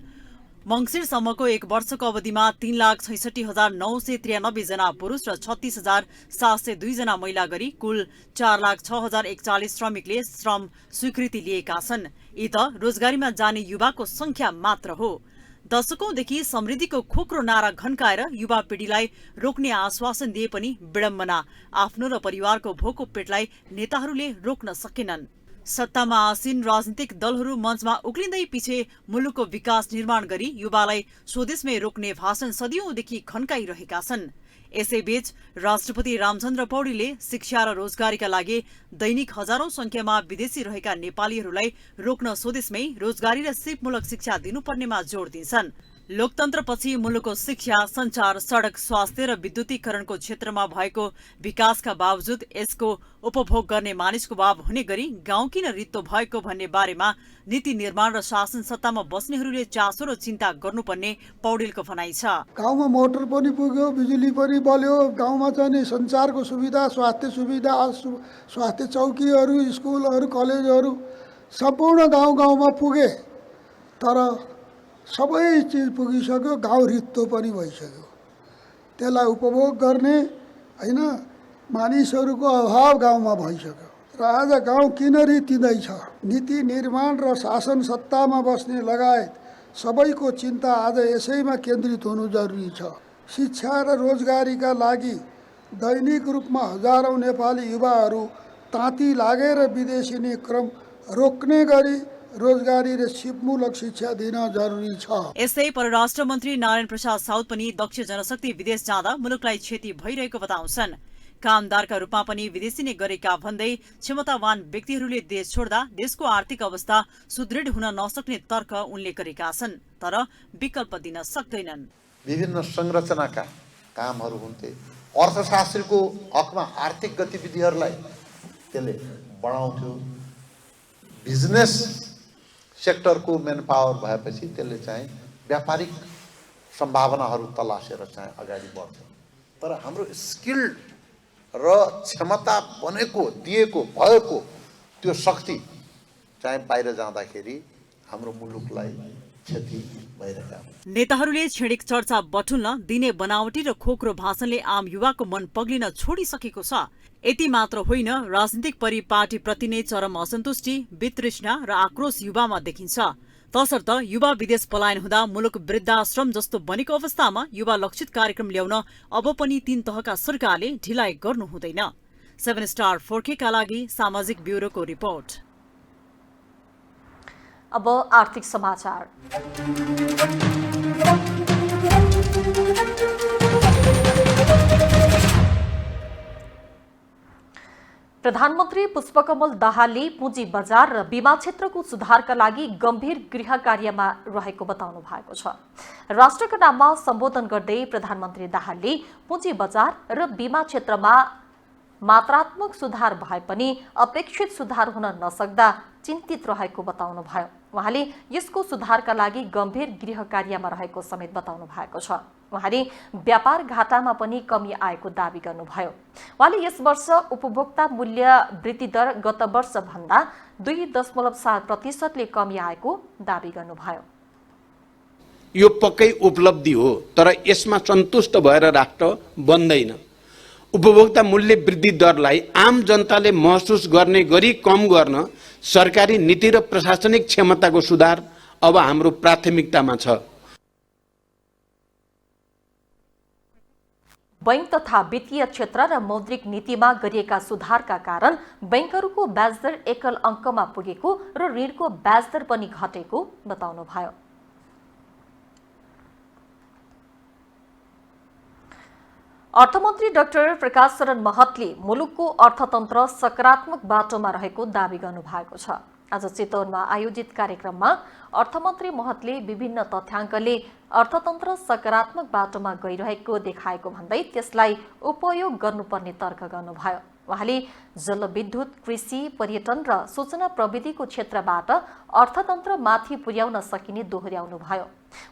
मंसिरसम्मको एक वर्षको अवधिमा 3,66,993 जना पुरुष र 36,702 जना महिला गरी कुल 4,06,041 श्रमिकले श्रम स्वीकृति लिएका छन्। यी त रोजगारीमा जाने युवाको संख्या मात्र हो। दशकौंदेखि समृद्धिको खोक्रो नारा घन्काएर युवा पीढ़ीलाई रोक्ने आश्वासन दिए पनि विडम्बना, आफ्नो र परिवारको भोको पेटलाई नेताहरूले रोक्न सकेनन्। सत्तामा आसीन राजनीतिक दलहरू मञ्चमा उक्लिँदै पछि मुलुकको विकास निर्माण गरी युवालाई स्वदेशमै रोक्ने भाषण सदियौंदेखि खन्काइरहेका छन्। यसैबीच राष्ट्रपति रामचन्द्र पौडेलले शिक्षा र रोजगारीका लागि दैनिक हजारौं संख्यामा विदेशी रहेका नेपालीहरूलाई रोक्न स्वदेशमै रोजगारी र सिपमूलक शिक्षा दिनुपर्नेमा जोड़ दिन्छन्। लोकतन्त्रपछि मुलुकको शिक्षा, सञ्चार, सडक, स्वास्थ्य र विद्युतीकरणको क्षेत्रमा भएको विकासका बावजुद यसको उपभोग गर्ने मानिसको भाव हुने गरी गाउँ किन रित्तो भएको भन्ने बारेमा नीति निर्माण र शासन सत्तामा बस्नेहरूले चासो र चिन्ता गर्नुपर्ने पौडेलको भनाइ छ। गाउँमा मोटर पनि पुग्यो, बिजुली पनि बल्यो, गाउँमा चाहिँ सञ्चारको सुविधा, स्वास्थ्य सुविधा, स्वास्थ्य चौकीहरू, स्कुलहरू, कलेजहरू सम्पूर्ण गाउँमा पुगे। तर सबै चिज पुगिसक्यो, गाउँ रित्तो पनि भइसक्यो। त्यसलाई उपभोग गर्ने हैन मानिसहरूको अभाव गाउँमा भइसक्यो र आज गाउँ किन रित्तिँदैछ? नीति निर्माण र शासन सत्तामा बस्ने लगायत सबैको चिन्ता आज यसैमा केन्द्रित हुनु जरुरी छ। शिक्षा र रोजगारीका लागि दैनिक रूपमा हजारौं नेपाली युवाहरू ताती लागेर विदेशिने क्रम रोक्ने गरी रोजगारी र सिपमूलक शिक्षा दिन जरुरी छ। यसै परराष्ट्र मन्त्री नारायण प्रसाद साउद पनि दक्ष जनशक्ति विदेश जाँदा मुलुकलाई क्षति भइरहेको बताउँछन्। कामदारका रूपमा पनि विदेशी नै गरेका भन्दै क्षमतावान व्यक्तिहरूले देश छोड्दा देशको आर्थिक अवस्था सुदृढ हुन नसक्ने तर्क उनले गरेका छन्, तर विकल्प दिन सक्दैनन्। विभिन्न संरचनाका कामहरू हुन्थे। अर्थशास्त्रीको हकमा आर्थिक गतिविधिहरूलाई त्यसले बढाउँथ्यो। बिजनेस सेक्टरको मेन पावर भएपछि त्यसले चाहिँ व्यापारिक सम्भावनाहरू तलासेर चाहिँ अगाडि बढ्छ। तर हाम्रो स्किल्ड र क्षमता बनेको दिएको भएको त्यो शक्ति चाहिँ बाहिर जाँदाखेरि हाम्रो मुलुकलाई क्षति भइरहेका। नेताहरूले क्षणिक चर्चा बटुल्न दिने बनावटी र खोक्रो भाषणले आम युवाको मन पग्लिन छोडिसकेको छ। यति मात्र होइन, राजनीतिक परिपाटीप्रति नै चरम असन्तुष्टि, वितृष्णा र आक्रोश युवामा देखिन्छ। तसर्थ युवा विदेश पलायन हुँदा मुलुक वृद्धाश्रम जस्तो बनेको अवस्थामा युवा लक्षित कार्यक्रम ल्याउन अब पनि 3 तहका सरकारले ढिलाइ गर्नु हुँदैन। 7 स्टार 4K का लागि सामाजिक ब्युरोको रिपोर्ट। अब आर्थिक समाचार। प्रधानमन्त्री पुष्पकमल दाहालले पुँजी बजार र बीमा क्षेत्रको सुधारका लागि गम्भीर गृह कार्यमा रहेको बताउनु भएको छ। राष्ट्रका नाममा सम्बोधन गर्दै प्रधानमन्त्री दाहालले पुँजी बजार र बीमा क्षेत्रमा मात्रात्मक सुधार भए पनि अपेक्षित सुधार हुन नसक्दा चिन्तित रहेको बताउनुभयो। उहाँले यसको सुधारका लागि गम्भीर गृह कार्यमा रहेको समेत बताउनु भएको छ। उहाँले व्यापार घाटामा पनि कमी आएको दावी गर्नुभयो। उहाँले यस वर्ष उपभोक्ता मूल्य वृद्धि दर गत वर्ष भन्दा 2.7% कमी आएको दावी गर्नुभयो। यो पक्कै उपलब्धि हो, तर यसमा सन्तुष्ट भएर राष्ट्र बन्दैन। उपभोक्ता मूल्य वृद्धि दरलाई आम जनताले महसुस गर्ने गरी कम गर्न सरकारी नीति र प्रशासनिक क्षमताको सुधार अब हाम्रो प्राथमिकतामा छ। बैंक तथा वित्तीय क्षेत्र र मौद्रिक नीतिमा गरिएका सुधारका कारण बैंकहरूको ब्याज दर एकल अङ्कमा पुगेको र ऋणको ब्याज दर पनि घटेको बताउनुभयो। अर्थमन्त्री डाक्टर प्रकाश शरण महतले मुलुकको अर्थतन्त्र सकारात्मक बाटोमा रहेको दावी गर्नुभएको छ। आज चितवनमा आयोजित कार्यक्रममा अर्थमन्त्री महतले विभिन्न तथ्याङ्कले अर्थतन्त्र सकारात्मक बाटोमा गइरहेको देखाएको भन्दै त्यसलाई उपयोग गर्नुपर्ने तर्क गर्नुभयो। उहाँले जलविद्युत, कृषि, पर्यटन र सूचना प्रविधिको क्षेत्रबाट अर्थतन्त्र माथि पुर्याउन सकिने दोहोर्याउनुभयो।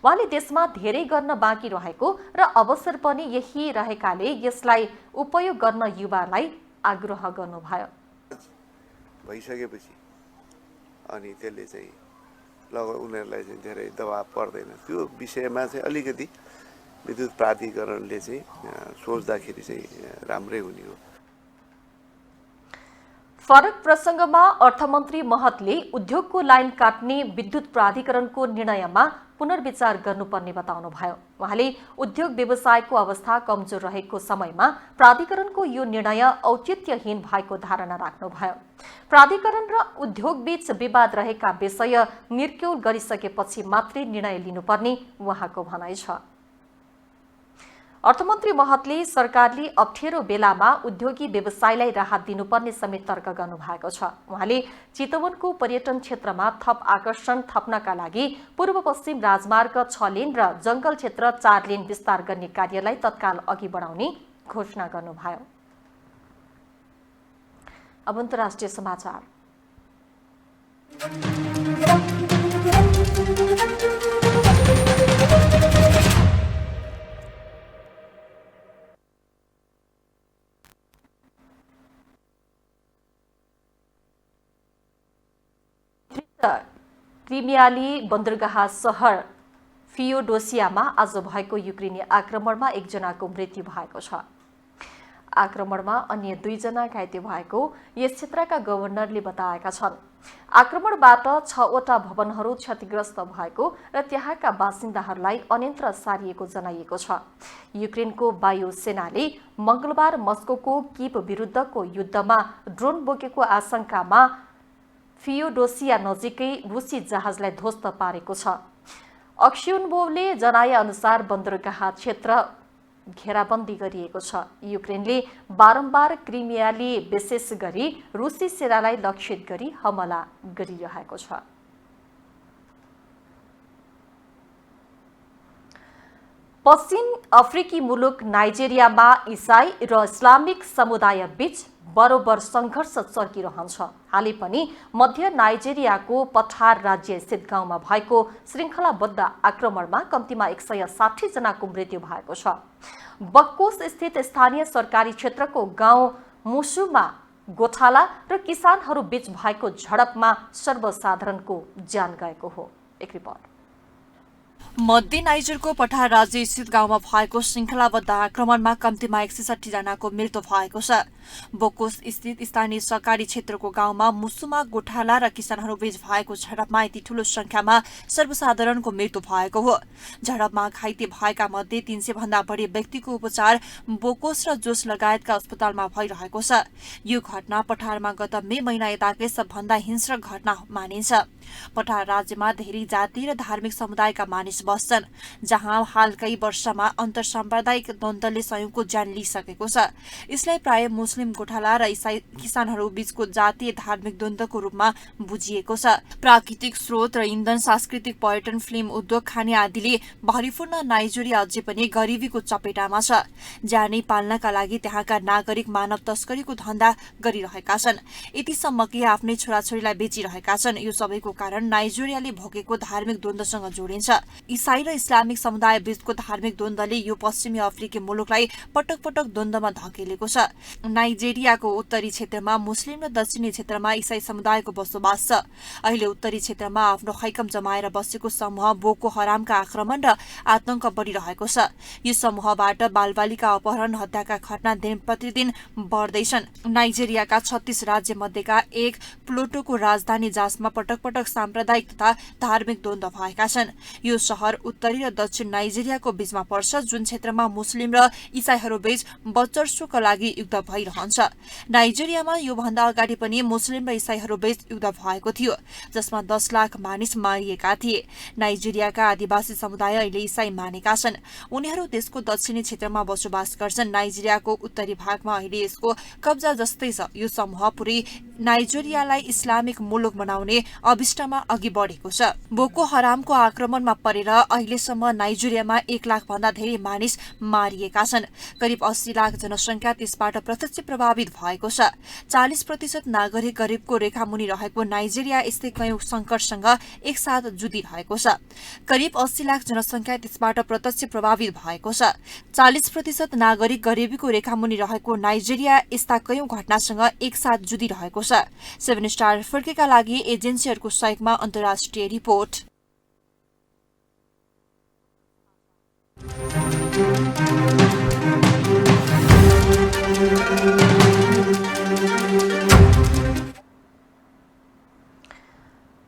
उहाँले देशमा धेरै गर्न बाँकी रहेको र अवसर पनि यही रहेकाले यसलाई उपयोग गर्न युवालाई आग्रह गर्नुभयो। भइसकेपछि अनि त्यसले चाहिँ उनीहरूलाई चाहिँ धेरै दबाब पर्दैन। त्यो विषयमा चाहिँ अलिकति विद्युत प्राधिकरणले चाहिँ सोच्दाखेरि चाहिँ राम्रै हुने हो। फरक प्रसङ्गमा अर्थमन्त्री महतले उद्योगको लाइन काट्ने विद्युत प्राधिकरणको निर्णयमा पुनर्विचार गर्नुपर्ने बताउनुभयो। उहाँले उद्योग व्यवसायको अवस्था कमजोर रहेको समयमा प्राधिकरणको यो निर्णय औचित्यहीन भएको धारणा राख्नुभयो। प्राधिकरण र उद्योगबीच विवाद रहेका विषय निर्क्युल गरिसकेपछि मात्रै निर्णय लिनुपर्ने उहाँको भनाइ छ। अर्थमन्त्री महतले सरकारले अप्ठ्यारो बेलामा उद्योगी व्यवसायलाई राहत दिनुपर्ने समेत तर्क गर्नुभएको छ। उहाँले चितवनको पर्यटन क्षेत्रमा थप आकर्षण थप्नका लागि पूर्व पश्चिम राजमार्ग 6 लेन र जंगल क्षेत्र 4 लेन विस्तार गर्ने कार्यलाई तत्काल अघि बढाउने घोषणा गर्नुभयो। अब अन्तर्राष्ट्रिय समाचार। क्रिमियाली बन्दरगाह सहर फियोडोसियामा आज भएको युक्रेनी आक्रमणमा एकजनाको मृत्यु भएको छ। आक्रमणमा अन्य 2 जना घाइते भएको यस क्षेत्रका गभर्नरले बताएका छन्। आक्रमणबाट 6 वटा भवनहरू क्षतिग्रस्त भएको र त्यहाँका बासिन्दाहरूलाई अन्यत्र सारिएको जनाइएको छ। युक्रेनको वायु सेनाले मंगलबार मस्कोको कीव विरुद्धको युद्धमा ड्रोन बोकेको आशंकामा फियोडोसिया नजिकै रुसी जहाजलाई ध्वस्त पारेको छ। अक्सियोनोवले जनाए अनुसार बन्दरगाह क्षेत्र घेराबन्दी गरिएको छ। युक्रेनले बारम्बार क्रिमियाली विशेष गरी रुसी सेनालाई लक्षित गरी हमला गरिरहेको छ। पश्चिम अफ्रिकी मुलुक नाइजेरियामा इसाई र इस्लामिक समुदाय बीच बरोबर संघर्ष चर्किरहन्छ। हालै पनि मध्य नाइजेरियाको पठार राज्य स्थित गाउँमा भएको श्रृङ्खलाबद्ध आक्रमणमा कम्तीमा 160 जनाको मृत्यु भएको छ। बक्कोस स्थित स्थानीय सरकारी क्षेत्रको गाउँ मुसुमा गोठाला र किसानहरू बीच भएको झडपमा सर्वसाधारणको ज्यान गएको हो। एक रिपोर्ट। मध्य नाइजरको पठार राज्य स्थित गाउँमा भएको श्रृङ्खलाबद्ध आक्रमणमा कम्तीमा 160 जनाको मृत्यु भएको छ। बोकोस स्थित स्थानीय सरकारी क्षेत्रको गाउँमा मुसुमा गोठाला र किसानहरू बीच भएको झडपमा यति ठूलो संख्यामा सर्वसाधारणको मृत्यु भएको हो। झडपमा घाइते भएका मध्ये 300 भन्दा बढी व्यक्तिको उपचार बोकोस र जोस लगायतका अस्पतालमा भइरहेको छ। यो घटना पठारमा गत मे महिना यताकै सबभन्दा हिंस्रक घटना मानिन्छ। पठार राज्यमा धेरै जाति र धार्मिक समुदायका मानिस बस्छन्, जहाँ हाल कई वर्षमा अन्तरसाम्प्रदायिक द्वन्द्वले सयौंको ज्यान लिइसकेको छ। यसलाई प्राय मुस्लिम गोठाला र इसाई किसानहरू बीचको जातीय धार्मिक द्वन्द्वको रूपमा बुझिएको छ। प्राकृतिक स्रोत र इन्धन, सांस्कृतिक पर्यटन, फिल्म उद्योग, खाने आदिले भरिपूर्ण नाइजेरिया अझै पनि गरिबीको चपेटामा छ। ज्यानै पाल्नका लागि त्यहाँका नागरिक मानव तस्करीको धन्दा गरिरहेका छन्। यतिसम्म कि आफ्नै छोराछोरीलाई बेचिरहेका छन्। यो सबैको कारण नाइजेरियाले भोगेको धार्मिक द्वन्द्वसँग जोडिन्छ। इसाई र इस्लामिक समुदाय बीचको धार्मिक द्वन्द्वले यो पश्चिमी अफ्रिकी मुलुकलाई पटक पटक द्वन्द्वमा धकेलेको छ। नाइजेरियाको उत्तरी क्षेत्रमा मुस्लिम र दक्षिणी क्षेत्रमा इसाई समुदायको बसोबास छ। अहिले उत्तरी क्षेत्रमा आफ्नो खैकम जमाएर बसेको समूह बोको हरामका आक्रमण र आतंक बढ़िरहेको छ। यो समूहबाट बालबालिका अपहरण, हत्याका घटना दिन प्रतिदिन बढ्दैछन्। नाइजेरियाका 36 राज्य मध्येका एक प्लुटोको राजधानी जासमा पटक पटक साम्प्रदायिक तथा धार्मिक द्वन्द्व भएका छन्। यो शहर उत्तरी र दक्षिण नाइजेरियाको बीचमा पर्छ, जुन क्षेत्रमा मुस्लिम र इसाईहरू बीच वर्चस्वका लागि युद्ध भइरहन्छ। नाइजेरियामा योभन्दा अगाडि पनि मुस्लिम र इसाईहरू बीच युद्ध भएको थियो, जसमा 10 लाख मानिस मारिएका थिए। नाइजेरियाका आदिवासी समुदाय अहिले इसाई मानेका छन्। उनीहरू देशको दक्षिणी क्षेत्रमा बसोबास गर्छन्। नाइजेरियाको उत्तरी भागमा अहिले यसको कब्जा जस्तै छ। यो समूह पुरै नाइजेरियालाई इस्लामिक मुलुक बनाउने अभिष्टमा अघि बढेको छ। बोको हरामको आक्रमणमा परेर अहिलेसम्म नाइजेरियामा 1 लाख भन्दा धेरै मानिस मारिएका छन्। करिब 80 लाख जनसंख्या त्यसबाट प्रत्यक्ष प्रभावित भएको छ। 40% नागरिक गरिबको रेखा मुनि रहेको नाइजेरिया यस्तै कयौं संकटसँग एकसाथ जुधिरहेको छ। करिब 80 लाख जनसंख्या त्यसबाट प्रत्यक्ष प्रभावित भएको छ। 40% नागरिक गरिबीको रेखा मुनि रहेको नाइजेरिया यस्ता कयौं घटनासँग एकसाथ जुधिरहेको छ। 7 स्टार फर्केका लागि एजेन्सीहरूको सहयोगमा अन्तर्राष्ट्रिय रिपोर्ट।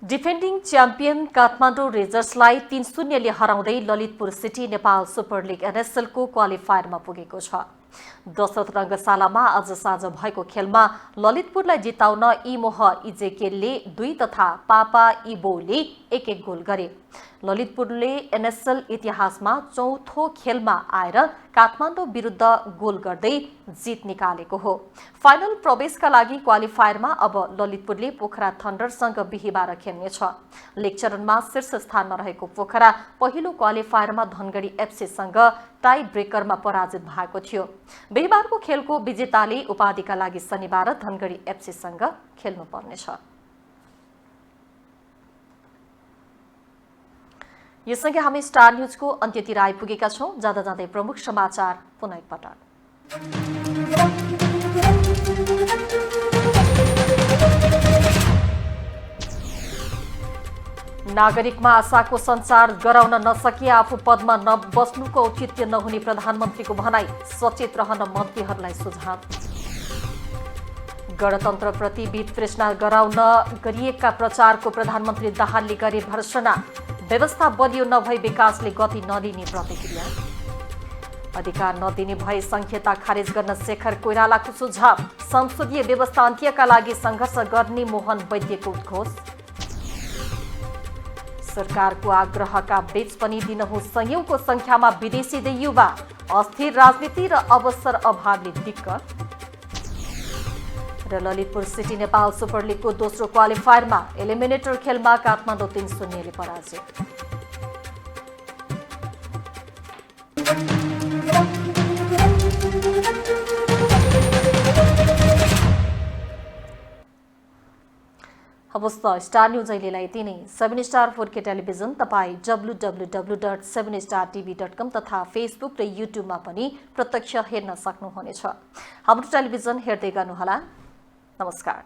डिफेन्डिङ च्याम्पियन काठमाडौँ रेजर्सलाई 3-0 ले हराउँदै Lalitpur city Nepal super league NSL को क्वालिफायरमा पुगेको छ। दशरथ रङ्गशालामा आज साँझ भएको खेलमा ललितपुरलाई जिताउन इमोह इजेकेलले 2 तथा पापा इबोले 1-1 गोल गरे। ललितपुरले एनएसएल इतिहासमा चौथो खेलमा आएर काठमाडौँ विरुद्ध गोल गर्दै जित निकालेको हो। फाइनल प्रवेशका लागि क्वालिफायरमा अब ललितपुरले पोखरा थन्डरसँग बिहीबार खेल्नेछ। लीग चरणमा शीर्ष स्थानमा रहेको पोखरा पहिलो क्वालिफायरमा धनगढी एफसीसँग टाई ब्रेकरमा पराजित भएको थियो। बिहीबारको खेलको विजेताले उपाधिका लागि शनिबार धनगढी एफसीसँग खेल्नुपर्नेछ। यससँगै हामी स्टार न्यूजको अन्त्यतिर आइपुगेका छौं। जाँदा जाँदै प्रमुख समाचार पुनः एकपटक। नागरिकमा आशाको सञ्चार गराउन नसके आफू पदमा नबस्नुको औचित्य नहुने प्रधानमन्त्रीको भनाई, सचेत रहन मन्त्रीहरूलाई सुझाव। गणतन्त्रप्रति वितृष्णा गराउन गरिएका प्रचारको प्रधानमन्त्री दाहालले गरे भर्सना, व्यवस्था बलियो नभई विकासले गति नलिने प्रतिक्रिया। अधिकार नदिने भए संहिता खारेज गर्न शेखर कोइरालाको सुझाव, संसदीय व्यवस्था अन्त्यका लागि संघर्ष गर्ने मोहन वैद्यको उद्घोष। सरकारको आग्रहका बीच पनि दिनहुँ संयौंको संख्यामा विदेशी युवा, अस्थिर राजनीति र अवसर अभावले दिक्कत। र ललितपुर सिटी नेपाल सुपर लिगको दोस्रो क्वालिफायरमा एलिमिनेटर खेलमा काठमाडौँ 3-0ले पराजित। हवस् त स्टार न्यूज अहिलेलाई यति नै। 7 स्टार 4K टेलिभिजन तपाईँ www.7startv.com तथा फेसबुक र युट्युबमा पनि प्रत्यक्ष हेर्न सक्नुहुनेछ। हाम्रो टेलिभिजन हेर्दै गर्नुहोला। नमस्कार।